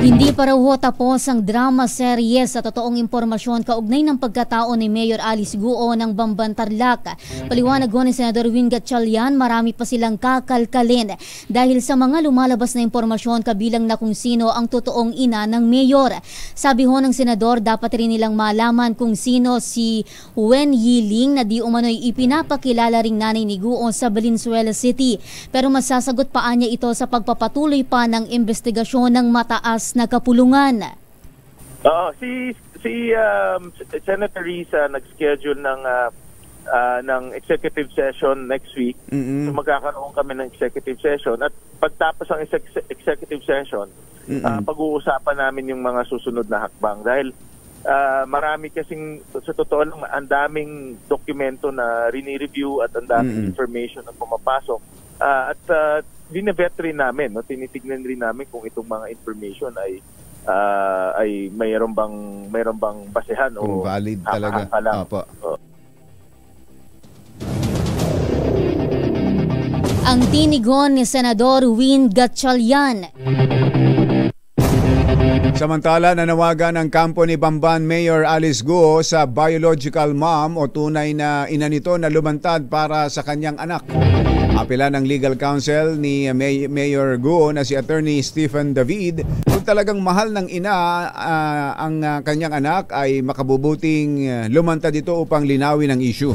Hindi pa raw tapos ang drama serye sa totoong impormasyon kaugnay ng pagkatao ni Mayor Alice Guo ng Bamban Tarlac. Paliwanag ni Senador Win Gatchalian, marami pa silang kakalkalin dahil sa mga lumalabas na impormasyon kabilang na kung sino ang totoong ina ng mayor. Sabi ho ng senador, dapat rin nilang malaman kung sino si Wen Yiling na di umano'y ipinapakilala ring nanay ni Guo sa Valenzuela City. Pero masasagot pa niya ito sa pagpapatuloy pa ng investigasyon ng mataas na kapulungan. Si Senator Risa nag-schedule ng executive session next week. So magkakaroon kami ng executive session at pagtapos ang executive session, pag-uusapan namin yung mga susunod na hakbang dahil marami kasing sa totoo lang ang daming dokumento na rini-review at ang daming information na pumapasok. At bine-vet rin namin, tinitignan rin namin kung itong mga information ay mayroon bang basehan o valid talaga. Opo. Ang tinigon ni Senador Win Gatchalian. Samantala, nanawagan ang kampo ni Bamban Mayor Alice Guo sa biological mom o tunay na ina nito na lumantad para sa kanyang anak. Apela ng legal counsel ni Mayor Guo na si Attorney Stephen David, kung talagang mahal ng ina ang kanyang anak ay makabubuting lumantad ito upang linawin ang issue.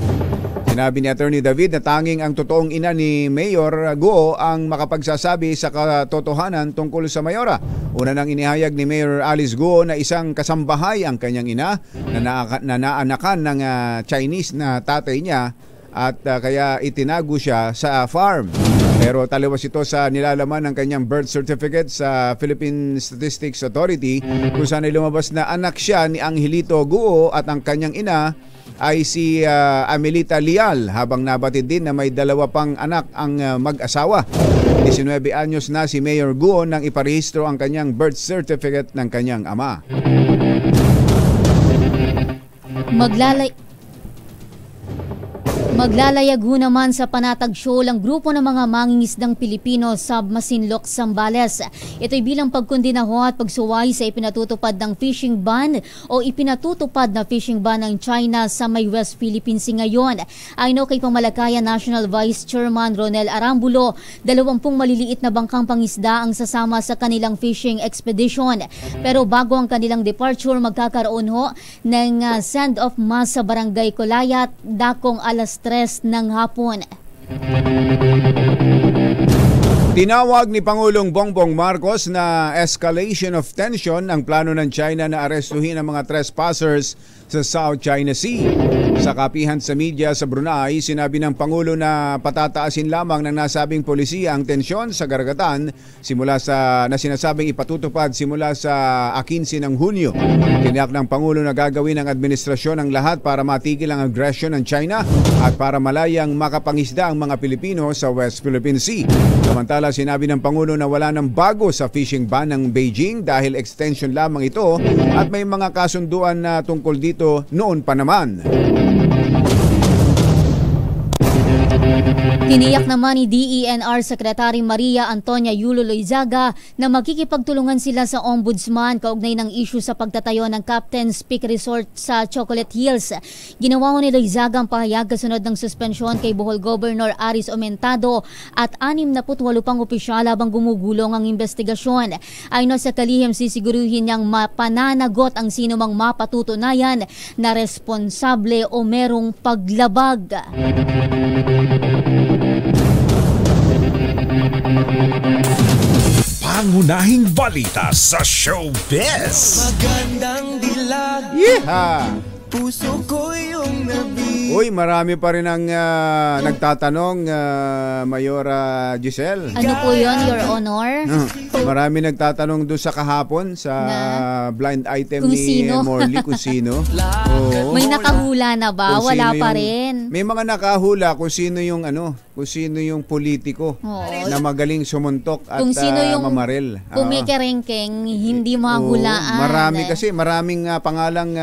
Sinabi ni Attorney David na tanging ang totoong ina ni Mayor Guo ang makapagsasabi sa katotohanan tungkol sa mayora. Una nang inihayag ni Mayor Alice Guo na isang kasambahay ang kanyang ina na naanakan ng Chinese na tatay niya at kaya itinago siya sa farm. Pero taliwas ito sa nilalaman ng kanyang birth certificate sa Philippine Statistics Authority kung saan ay lumabas na anak siya ni Angelito Guo at ang kanyang ina ay si Amelita Lial, habang nabatid din na may dalawa pang anak ang mag-asawa. 19 anyos na si Mayor Guo nang iparehistro ang kanyang birth certificate ng kanyang ama. Maglalayag ho naman sa panatag show ang grupo ng mga mangingisdang Pilipino sa Masinloc, Zambales. Ito'y bilang pagkondena ho at pagsuway sa ipinatutupad ng fishing ban o ipinatutupad na fishing ban ng China sa may West Philippine Sea ngayon. Ayon kay Pamalakayan National Vice Chairman Ronel Arambulo, 20 maliliit na bangkang pangisda ang sasama sa kanilang fishing expedition. Pero bago ang kanilang departure, magkakaroon ho ng send-off mass sa Barangay Colayat, dakong alas 3 ng hapon. Tinawag ni Pangulong Bongbong Marcos na escalation of tension ang plano ng China na arestuhin ang mga trespassers sa South China Sea. Sa kapihan sa media sa Brunei, sinabi ng Pangulo na patataasin lamang ng nasabing polisiya ang tensyon sa karagatan na sinasabing ipatutupad simula sa 15 ng Hunyo. Tiniyak ng Pangulo na gagawin ng administrasyon ang lahat para matigil ang aggression ng China at para malayang makapangisda ang mga Pilipino sa West Philippine Sea. Samantala, sinabi ng Pangulo na wala nang bago sa fishing ban ng Beijing dahil extension lamang ito at may mga kasunduan na tungkol dito noon pa naman. Tiniyak naman ni DENR Secretary Maria Antonia Yulo Loizaga na magkikipagtulungan sila sa Ombudsman kaugnay ng issue sa pagtatayo ng Captain's Peak Resort sa Chocolate Hills. Ginawa ni Loizaga ang pahayag kasunod ng suspensyon kay Bohol Governor Aris Omentado at 68 pang opisyal habang gumugulong ang investigasyon. Ayon sa kalihim, sisiguruhin niyang mapananagot ang sinumang mapatutunayan na responsable o merong paglabag. Pangunahing balita sa showbiz. Magandang dilag. Yeehaw! Puso ko yung nabili. Uy, marami pa rin ang nagtatanong, Mayora Giselle. Ano po yun, Your Honor? Marami nagtatanong doon sa kahapon sa blind item kung ni sino? Morley kung sino. Oo. May nakahula na ba? Kung Wala sino pa yung- rin. May mga nakahula kung sino yung kung sino yung politiko na magaling sumuntok at Kung sino yung mamaril. Oo. kumikerengkeng, hindi mahulaan. Marami kasi, maraming pangalang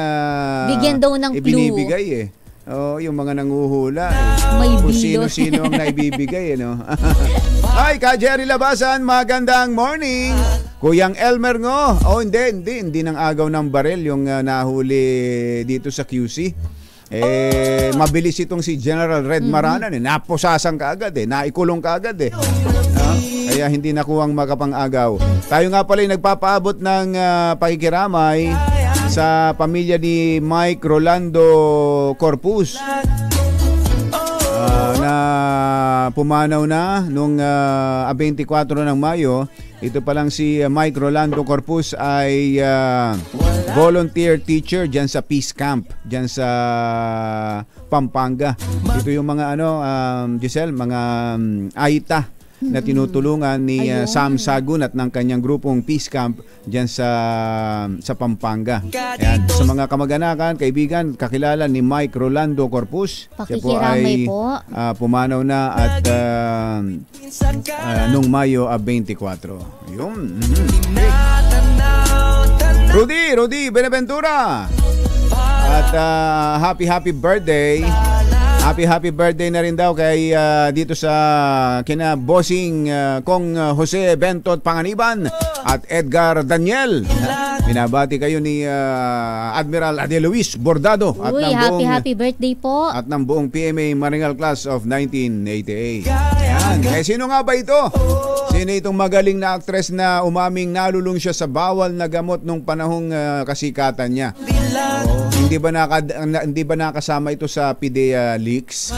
Bigyan daw ng clue. ibinibigay eh. Oh, yung mga nanguhula. May Kung bilot. sino-sino ang naibibigay, no? Ay, Ka Jerry Labasan, magandang morning. Kuyang Elmer Ngo. Oh, hindi nang agaw ng baril yung nahuli dito sa QC. Mabilis itong si General Red Maranan napusasan kaagad naikulong kaagad kaya hindi nakuhang makapang-agaw. Tayo nga pala nagpapaabot ng pakikiramay sa pamilya ni Mike Rolando Corpus na pumanaw na nung 24 ng Mayo. Ito pa lang si Mike Rolando Corpus ay volunteer teacher dyan sa Peace Camp, dyan sa Pampanga. Ito yung mga Giselle, mga AITA na tinutulungan ni Sam Sagun at ng kanyang grupong Peace Camp dyan sa Pampanga. Ayan. Sa mga kamag-anakan, kaibigan, kakilala ni Mike Rolando Corpus. Siya po ay pumanaw na at nung Mayo 24. Yun. Rudy Benaventura. At happy birthday. Happy birthday na rin daw kay dito sa kina Bossing Kong Jose Bentot Panganiban at Edgar Daniel. Binabati kayo ni Admiral Ade Luis Bordado at Uy, happy birthday po. At ng buong PMA Maringal Class of 1988. Yan. Sino nga ba ito? Sino itong magaling na aktres na umaming nalulung siya sa bawal na gamot nung panahong kasikatan niya? Hindi ba nakasama ito sa PDEA leaks?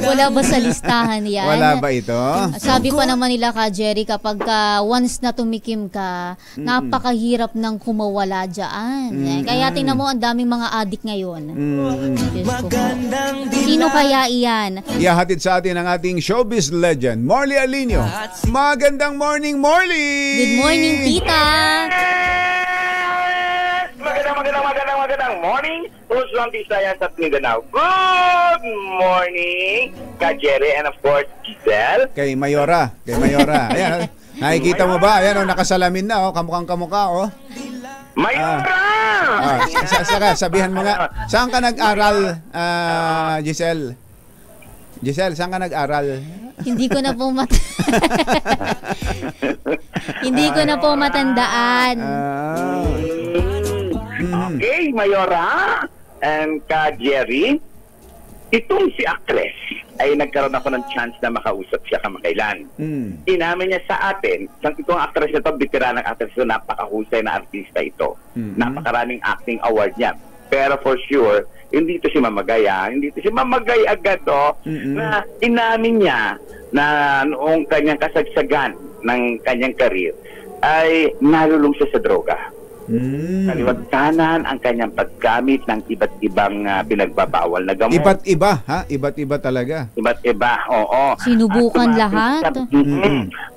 Wala ba sa listahan yan? Wala ba ito? Sabi pa naman nila, Ka Jerry, kapag once na tumikim ka, napakahirap ng kumawala dyan. Kaya tingnan mo, ang daming mga addict ngayon. Sino kaya iyan? Ihahatid sa atin ang ating showbiz legend, Morley Alinio. Magandang morning, Morley! Good morning, tita! Magandang morning, Luzon, Visayas at Mindanao. Good morning, Ka Jerry, and of course, Giselle. Kay Mayora. Ayan, nakikita mo ba? Ayan, nakasalamin na, kamukhang kamukha, Mayora! Sabihan mo nga, saan ka nag-aral, Giselle? Giselle, saan ka nag-aral? Hindi ko na po Hindi ko na po matandaan. Okay, Mayora and Ka Jerry, itong si actress ay nagkaroon ako ng chance na makausap siya kamakailan. Inamin niya sa atin, itong actress na ito, veteranang actress ito, napakahusay na artista ito. Napakaraming acting award niya. Pero for sure, hindi ito si mamagaya. Hindi ito si mamagay agad na inamin niya na noong kanyang kasagsagan ng kanyang karir ay nalulung siya sa droga. Kaliwat kanan ang kanyang paggamit ng iba't ibang pinagbabawal na gamot. Iba't iba, ha? Iba't iba talaga. Iba't iba, oo. Sinubukan lahat.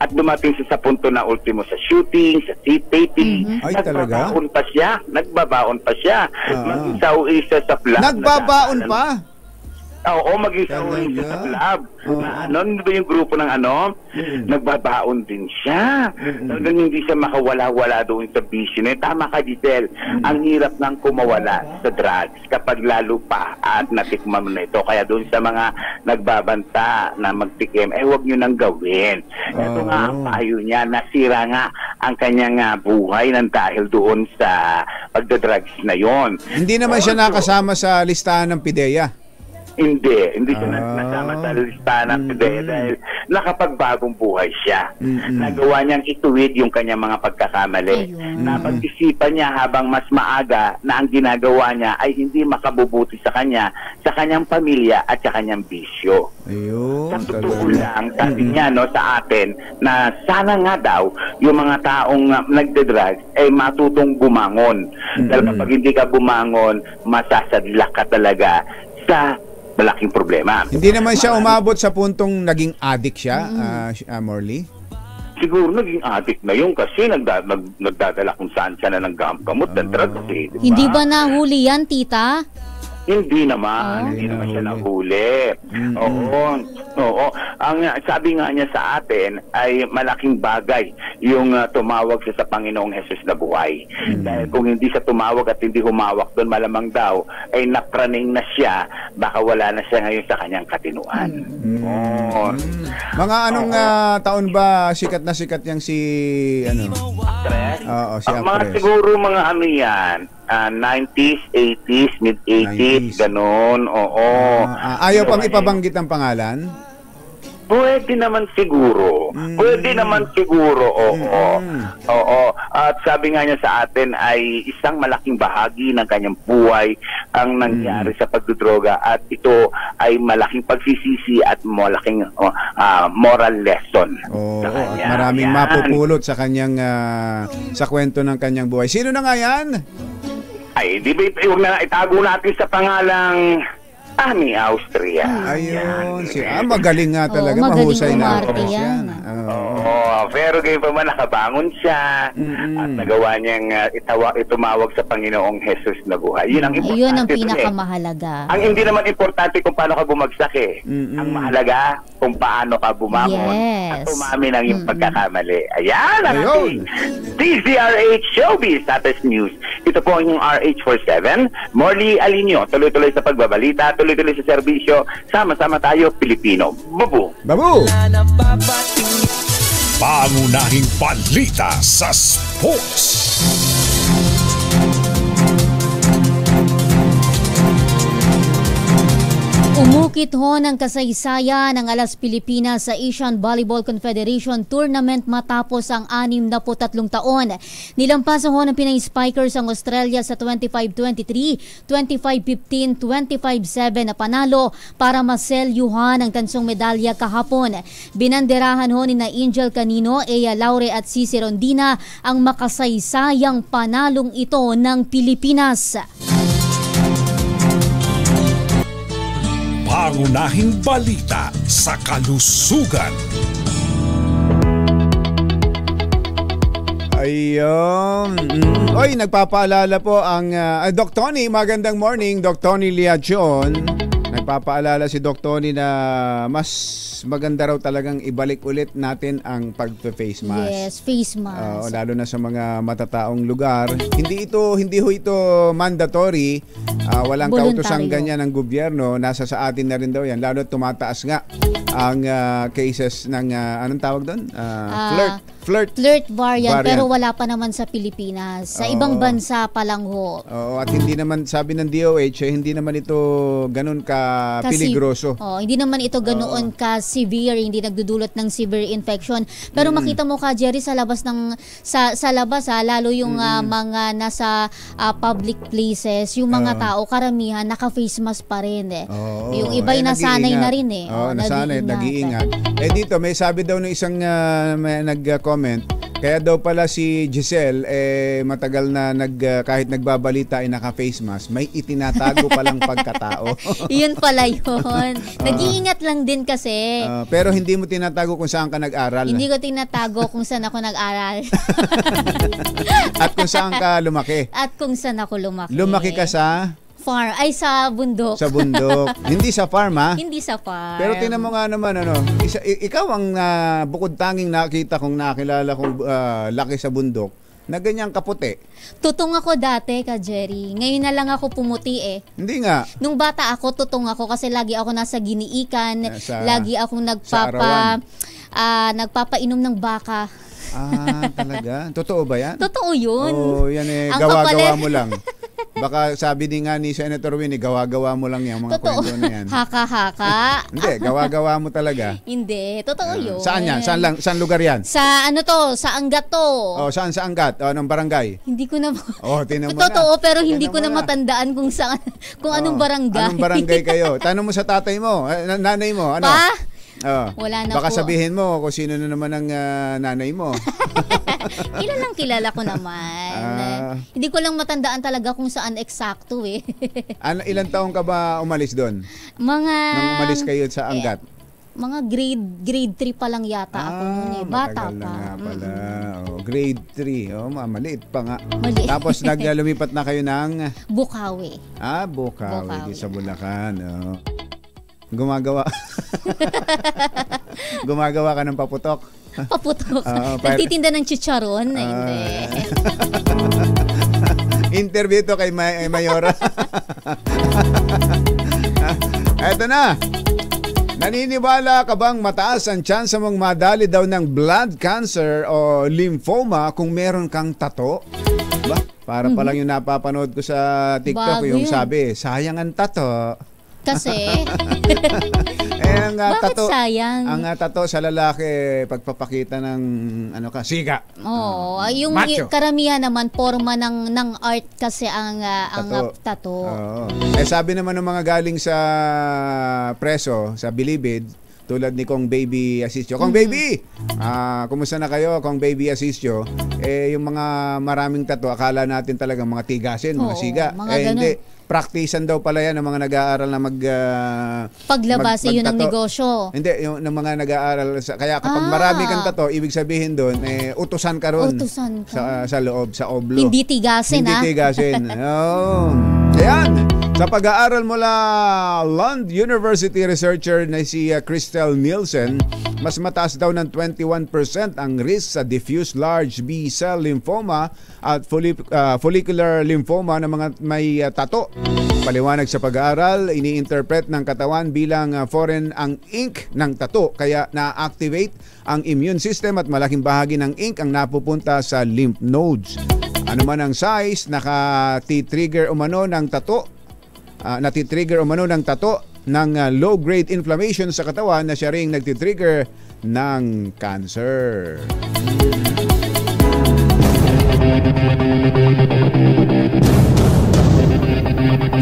At dumating siya sa punto na ultimo sa shooting, sa taping. Ay, talaga? Nagbabaon pa siya. Mag-isaw isa sa flap. Nagbabaon pa? Oo, mag-isaw isa sa flap. Ano ba yung grupo ng nagbabaon din siya. Talagang hindi siya makawala-wala doon sa bisyo. Tama ka, Giselle. Ang hirap ng kumawala sa drugs kapag lalo pa at natikman mo na ito. Kaya doon sa mga nagbabanta na magtikim, huwag nyo nang gawin. Ito nga ang payo niya. Nasira nga ang kanyang buhay ng dahil doon sa pagdadrugs na yon. Hindi naman siya nakasama sa listahan ng PDEA. Hindi siya nasama sa listahan ng PDEA dahil nakapagbagong buhay siya. Nagawa niyang ituwid yung kanyang mga pagkakamali. Napag-isipan niya habang mas maaga na ang ginagawa niya ay hindi makabubuti sa kanya, sa kanyang pamilya at sa kanyang bisyo. Sa totoo lang, sabi niya sa atin na sana nga daw yung mga taong nagdadrugs ay matutong bumangon. Dahil kapag hindi ka bumangon, masasadlak ka talaga sa malaking problema. Hindi naman siya umabot sa puntong naging addict siya, Morley? Siguro naging addict na yun kasi nagdadala kung saan siya na ng gamot ng drugs. Diba? Hindi ba nahuli yan, tita? Hindi naman siya nahuli. Oo. Ang sabi nga niya sa atin ay malaking bagay yung tumawag siya sa Panginoong Jesus na buhay. Dahil kung hindi siya tumawag at hindi humawak doon, malamang daw ay napraning na siya, baka wala na siya ngayon sa kanyang katinuan. Mga anong taon ba sikat na sikat yang si Actress? Oo, si Mga actress. siguro mga ano yan, 90s, 80s, mid-80s, ganun, oo. Ayaw pang ipabanggit ang pangalan? Pwede naman siguro. Oo. At sabi nga niya sa atin ay isang malaking bahagi ng kanyang buhay ang nangyari sa pagdodroga at ito ay malaking pagsisisi at malaking moral lesson sa kanya. At maraming mapupulot sa kanyang sa kwento ng kanyang buhay. Sino na nga yan? Ay, di ba huwag na itago natin sa pangalang Ami Austria. Ayun, magaling nga talaga, mahusay na actress yan. Pero kayo pa man nakabangon siya at nagawa niyang itumawag sa Panginoong Jesus na buhay. Yun ang importante. Yun ang pinakamahalaga. Ang hindi naman importante kung paano ka bumagsak Ang mahalaga kung paano ka bumangon at umami ng iyong pagkakamali. Ayan ang ating DZRH Showbiz Status News. Ito po ang inyong RH47. Morley Alinio, tuloy-tuloy sa pagbabalita, tuloy-tuloy sa serbisyo. Sama-sama tayo, Pilipino. Babu! Babu! Pangunahing balita sa sports. Umukit ho ng kasaysayan ng Alas Pilipinas sa Asian Volleyball Confederation Tournament matapos ang 63 taon. Nilampasan ho ng Pinay Spikers ang Australia sa 25-23, 25-15, 25-7 na panalo para maselyuhan ang tansong medalya kahapon. Binanderahan ho ni na Angel Canino, Ea Laure at Cici Rondina ang makasaysayang panalong ito ng Pilipinas. Pangunahing balita sa kalusugan. Ayun. Oy, nagpapaalala po ang Doc Tony. Magandang morning, Doc Tony Liajon. Nagpapaalala si Doc Tony na mas maganda raw talagang ibalik ulit natin ang pag-face mask. Yes, face mask. Lalo na sa mga matataong lugar. Hindi ho ito mandatory. Walang kautosang ganyan ng gobyerno. Nasa sa atin na rin daw yan. Lalo tumataas nga ang cases ng anong tawag doon? Flirt variant, pero wala pa naman sa Pilipinas. Sa ibang bansa pa lang ho. At hindi naman, sabi ng DOH, hindi naman ito ganun ka peligroso. Hindi naman ito ganoon ka severe, hindi nagdudulot ng severe infection. Pero makita mo ka, Jerry, sa labas sa labas lalo yung mga nasa public places, yung mga tao karamihan naka-face mask pa rin yung iba'y nasanay na rin nasanay, nag-iingat. Dito may sabi daw ng isang may nag-comment, kaya daw pala si Giselle matagal na kahit nagbabalita ay naka-face mask, may itinatago palang pagkatao. Yun pala yun. Nag-iingat lang din kasi. Pero hindi mo tinatago kung saan ka nag-aral. Hindi ko tinatago kung saan ako nag-aral. At kung saan ka lumaki. At kung saan ako lumaki. Lumaki ka sa? Farm. Ay, sa bundok. Sa bundok. Hindi sa farm, ha? Hindi sa farm. Pero tingnan mo nga naman, ikaw ang bukod tanging nakita kong nakilala kong laki sa bundok na ganyang kaputi. Tutong ako dati, ka Jerry. Ngayon na lang ako pumuti Hindi nga. Nung bata ako, tutong ako kasi lagi ako nasa giniikan. Lagi akong nagpapainom ng baka. Talaga? Totoo ba yan? Totoo yun. Yan gawa-gawa mo lang. Baka sabi din nga ni Senator Winnie, gawa-gawa mo lang yan, mga kwento na yan. Haka-haka. Hindi, gawa-gawa mo talaga. Hindi, totoo yun. Saan yan? Saan lugar yan? Sa sa Angat to. Saan sa Angat? Anong barangay? Hindi ko na tinan mo totoo, pero hindi ko na matandaan kung saan, kung anong barangay. Anong barangay kayo? Tanong mo sa tatay mo, nanay mo, ano? Wala na baka po. sabihin mo kung sino na naman ang nanay mo. Kilala ko naman. Hindi ko lang matandaan talaga kung saan eksakto eh. Ilang taong ka ba umalis doon? Nung umalis kayo sa Angat? Mga grade 3 pa lang yata ako noon eh. Bata pa. Na pala. Grade 3. Maliit pa nga. Maliit. Tapos lumipat na kayo ng Bukawi. Bukawi. Sa Bulacan. Gumagawa ka ng paputok. Paputok. Nagtitinda ng chicharon. Hindi. Interview to kay Mayora. Eto na. Naniniwala ka bang mataas ang chance mong madali daw ng blood cancer o lymphoma kung meron kang tato? Ba? Para pa lang yung napapanood ko sa TikTok, yung sabi, sayang ang tato. Kasi? Bakit tato, sayang? Ang tato sa lalaki, pagpapakita ng siga. Yung macho. Karamihan naman, forma ng art kasi ang tato. Sabi naman ng mga galing sa preso, sa Bilibid, tulad ni Kong Baby Asistio. Kong Baby! Kumusta na kayo, Kong Baby Asistio? Yung mga maraming tato, akala natin talagang mga tigasin, mga siga. Hindi. Praktisan daw pala yan ng mga nag-aaral na paglabas yun ang negosyo. Hindi, yung ng mga nag-aaral. Kaya kapag marami kang tato, ibig sabihin doon, utusan ka ron. Sa loob, sa oblo. Hindi tigasin, Hindi tigasin. Ayan. Sa pag-aaral mula Lund University researcher na si Christel Nielsen, mas mataas daw ng 21% ang risk sa diffuse large B-cell lymphoma at follicular lymphoma ng mga may tato. Paliwanag sa pag-aaral, ini-interpret ng katawan bilang foreign ang ink ng tato, kaya na-activate ang immune system at malaking bahagi ng ink ang napupunta sa lymph nodes. Ano man ang size, nati-trigger umano ng tato ng low-grade inflammation sa katawan na siya ring nagtitrigger ng cancer.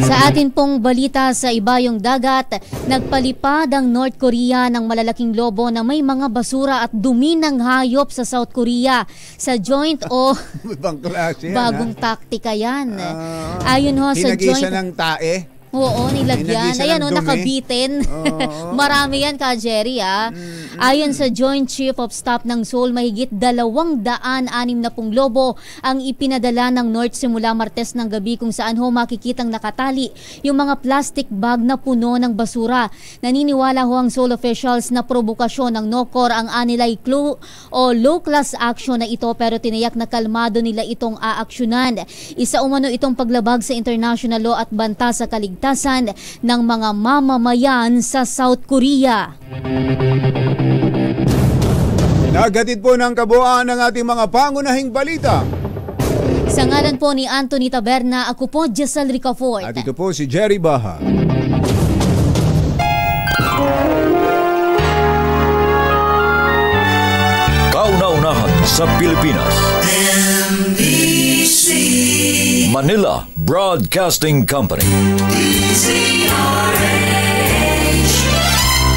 Sa atin pong balita sa ibayong dagat, nagpalipad ang North Korea ng malalaking lobo na may mga basura at dumi ng hayop sa South Korea sa joint bagong taktika yan. Ayon ho sa joint ng tae. Oo, nilagyan. Ayan nakabitin. Marami yan ka, Jerry. Ayon sa Joint Chief of Staff ng Seoul, mahigit 260 lobo ang ipinadala ng North simula Martes ng gabi, kung saan makikitang nakatali yung mga plastic bag na puno ng basura. Naniniwala ang Seoul officials na provokasyon ng NOCOR ang anilay clue o low-class action na ito, pero tiniyak na kalmado nila itong aaksyonan. Isa umano itong paglabag sa international law at banta sa kaligtasan ng mga mamamayan sa South Korea. Nagatid po ng kabuuan ng ating mga pangunahing balita. Sa ngalan po ni Anthony Taberna, ako po Jessel Ricafort. At ito po si Jerry Baha. Kauna-unahan sa Pilipinas. NBC Manila Broadcasting Company.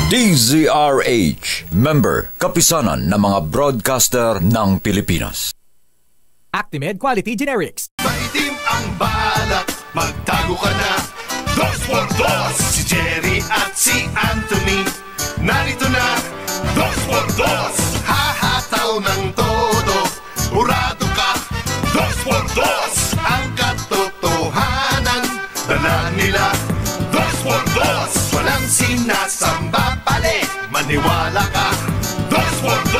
DZRH, member, kapisanan ng mga broadcaster ng Pilipinas. Actimed Quality Generics. Maitim ang balak, magtago ka na. 2x2, si Jerry at si Anthony. Narito na, 2x2, hahataw ng todo. Urado ka, 2x2, ang katotohanan. Dala nila, 2x2, walang sinasamba pali. Maniwala ka, 2x2,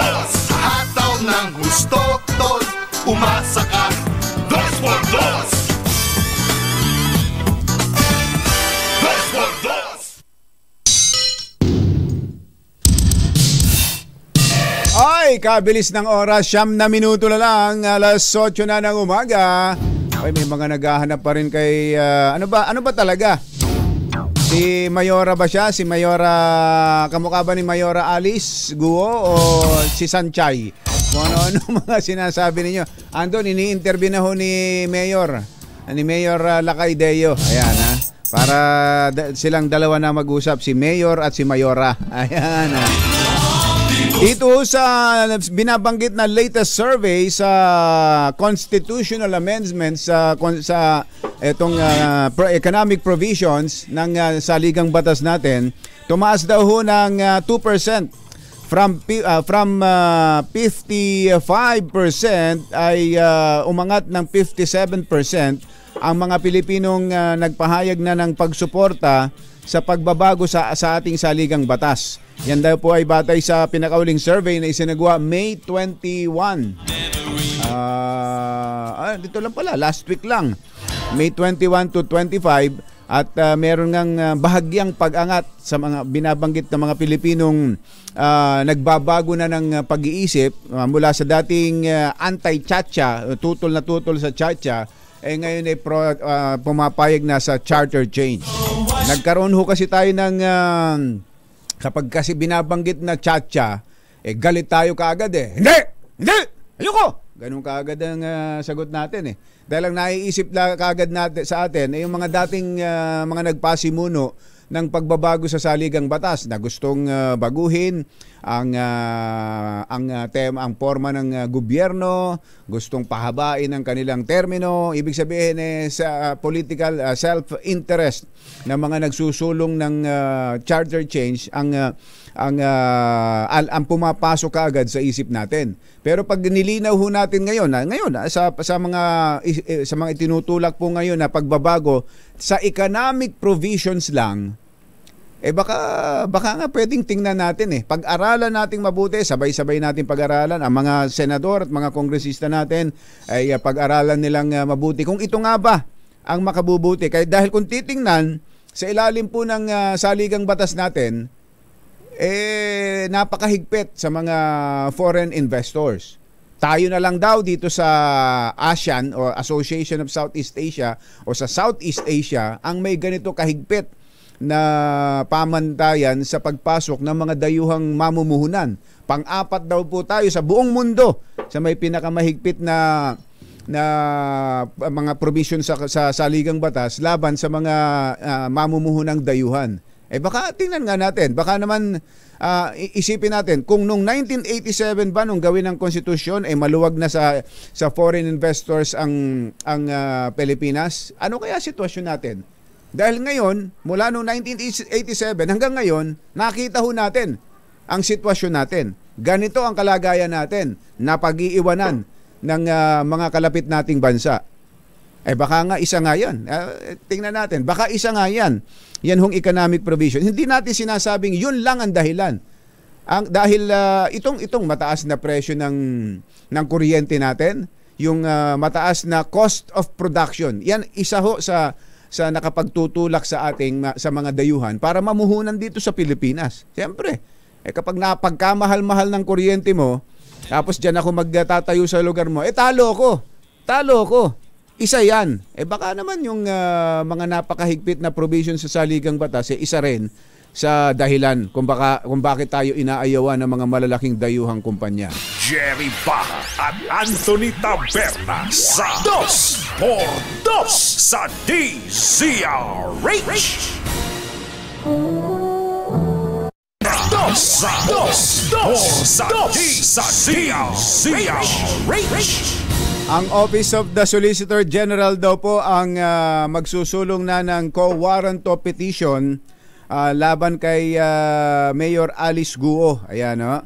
hataw ng gusto, tol. Umasa ka, 2x2, 2x2. Ay, kabilis ng oras, 9 na minuto na lang, alas 8 na ng umaga. Ay, may mga naghahanap pa rin kay, ano ba talaga? Si Mayora ba siya? Si Mayora, kamukha ba ni Mayora Alice Guo o si Sanchay? Kung ano-ano mga sinasabi ninyo. Andon, ini-interview na ho ni Mayor Lakay Deo. Ayan ha. Para silang dalawa na mag-usap, si Mayor at si Mayora. Ayan ha. Dito sa binabanggit na latest survey sa constitutional amendments sa itong economic provisions ng saligang batas natin, tumaas daw ho ng 2%. From 55% ay umangat ng 57% ang mga Pilipinong nagpahayag na ng pagsuporta sa pagbabago sa ating saligang batas. Yan daw po ay batay sa pinakauling survey na isinagawa May 21. Dito lang pala, last week lang. May 21 to 25 at meron ngang bahagyang pag-angat sa mga binabanggit na mga Pilipinong nagbabago na ng pag-iisip mula sa dating anti-chacha, tutol na tutol sa chacha, ngayon ay pumapayag na sa charter change. Nagkaroon ho kasi tayo ng kapag kasi binabanggit na chacha, galit tayo kaagad Hindi! Ayoko! Ganun kaagad ang sagot natin Dahil ang naiisip kaagad natin sa atin ay yung mga dating mga nagpasimuno ng pagbabago sa saligang batas na gustong baguhin ang forma ng gobyerno, gustong pahabain ang kanilang termino, ibig sabihin sa political self-interest ng mga nagsusulong ng charter change ang pumapasok kaagad sa isip natin. Pero pag nilinaw ho natin ngayon sa mga itinutulak po ngayon na pagbabago sa economic provisions lang, baka nga pwedeng tingnan natin Pag-aralan nating mabuti, sabay-sabay natin pag-aralan. Ang mga senador at mga kongresista natin ay pag-aralan nilang mabuti kung ito nga ba ang makabubuti. Dahil kung titingnan sa ilalim po ng saligang batas natin, napakahigpit sa mga foreign investors. Tayo na lang daw dito sa ASEAN o Association of Southeast Asia o sa Southeast Asia ang may ganito kahigpit na pamantayan sa pagpasok ng mga dayuhang mamumuhunan. Pang-apat daw po tayo sa buong mundo sa may pinakamahigpit na mga provision sa saligang batas laban sa mga mamumuhunang dayuhan. Baka tingnan nga natin, baka naman isipin natin kung nung 1987 ba nung gawin ng konstitusyon maluwag na sa foreign investors ang Pilipinas, ano kaya sitwasyon natin? Dahil ngayon, mula nung 1987 hanggang ngayon, nakita ho natin ang sitwasyon natin. Ganito ang kalagayan natin, napag-iiwanan ng mga kalapit nating bansa. Baka nga isa nga yan. Tingnan natin, baka isa nga yan. Yan hong economic provision. Hindi natin sinasabing yun lang ang dahilan. Dahil itong mataas na presyo ng kuryente natin, yung mataas na cost of production, yan isa ho sa nakapagtutulak sa mga dayuhan para mamuhunan dito sa Pilipinas. Siyempre, kapag napagkamahal-mahal ng kuryente mo, tapos dyan ako magtatayo sa lugar mo, talo ko. Isa yan. Baka naman yung mga napakahigpit na provision sa saligang batas, isa rin sa dahilan kung bakit tayo inaayawan ng mga malalaking dayuhang kumpanya. Jerry Baja at Anthony Taberna sa 2x2 sa DZRH. 2x2 sa DZRH. Ang Office of the Solicitor General daw po ang magsusulong na ng co-warrant of petition laban kay Mayor Alice Guo. Ayan, no?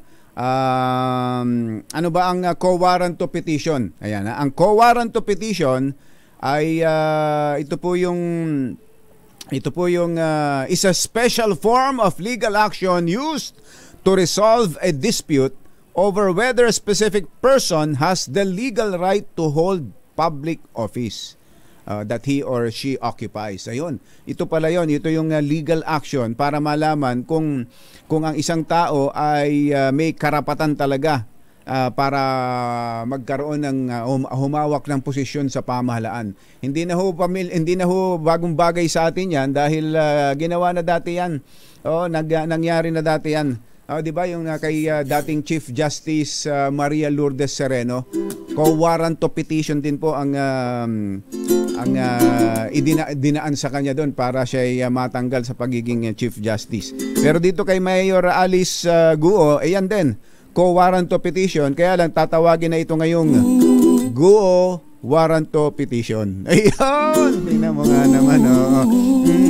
Ano ba ang co-warrant of petition? Ayan, ang co-warrant of petition ay ito po yung is a special form of legal action used to resolve a dispute over whether a specific person has the legal right to hold public office that he or she occupies. Ayun, ito pala yun. Ito yung legal action para malaman kung ang isang tao ay may karapatan talaga para magkaroon ng humawak ng posisyon sa pamahalaan. Hindi na ho bagong bagay sa atin yan dahil ginawa na dati yan. Nangyari na dati yan. Di ba yung kay dating Chief Justice Maria Lourdes Sereno, co-warrant of petition din po ang dinaan sa kanya doon para siya matanggal sa pagiging Chief Justice. Pero dito kay Mayor Alice Guo, yan din, co-warranto petition, kaya lang tatawagin na ito ngayong GUO warranto petition. Ayun! Tingnan mo nga naman, oh.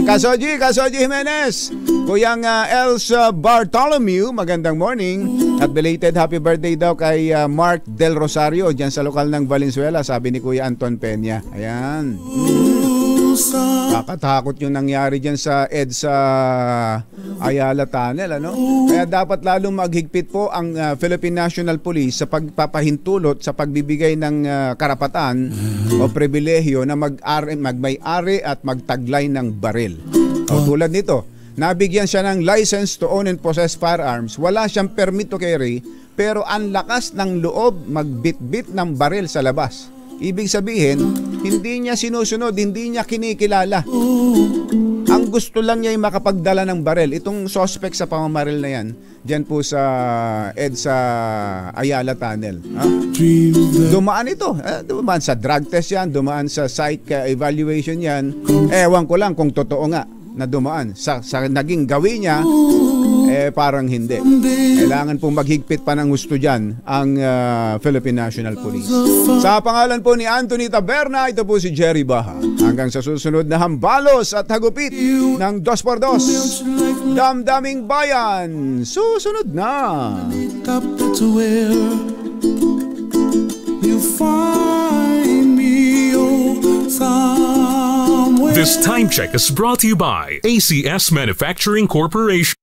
Kasoji Jimenez, Kuyang Elsa Bartolomeu, magandang morning. At belated happy birthday daw kay Mark Del Rosario dyan sa lokal ng Valenzuela, sabi ni Kuya Anton Peña. Ayan. Kakatakot yung nangyari dyan sa EDSA Ayala Tunnel, ano? Kaya dapat lalong maghigpit po ang Philippine National Police sa pagpapahintulot sa pagbibigay ng karapatan o pribilehyo na magmay-ari at magtaglay ng baril. O, tulad nito, nabigyan siya ng license to own and possess firearms. Wala siyang permit to carry, pero ang lakas ng loob magbitbit ng baril sa labas. Ibig sabihin, hindi niya sinusunod, hindi niya kinikilala. Ang gusto lang niya ay makapagdala ng baril. Itong suspect sa pamamaril na yan, dyan po sa EDSA Ayala Tunnel. Dumaan ito. Dumaan sa drug test yan, dumaan sa psych evaluation yan. Ewan ko lang kung totoo nga na dumaan. Sa naging gawin niya, parang hindi. Kailangan pong maghigpit pa ng husto dyan ang Philippine National Police. Sa pangalan po ni Anthony Taberna, ito po si Jerry Baha. Hanggang sa susunod na hambalos at hagupit ng 2x2. Damdaming Bayan, susunod na. This time check is brought to you by ACS Manufacturing Corporation.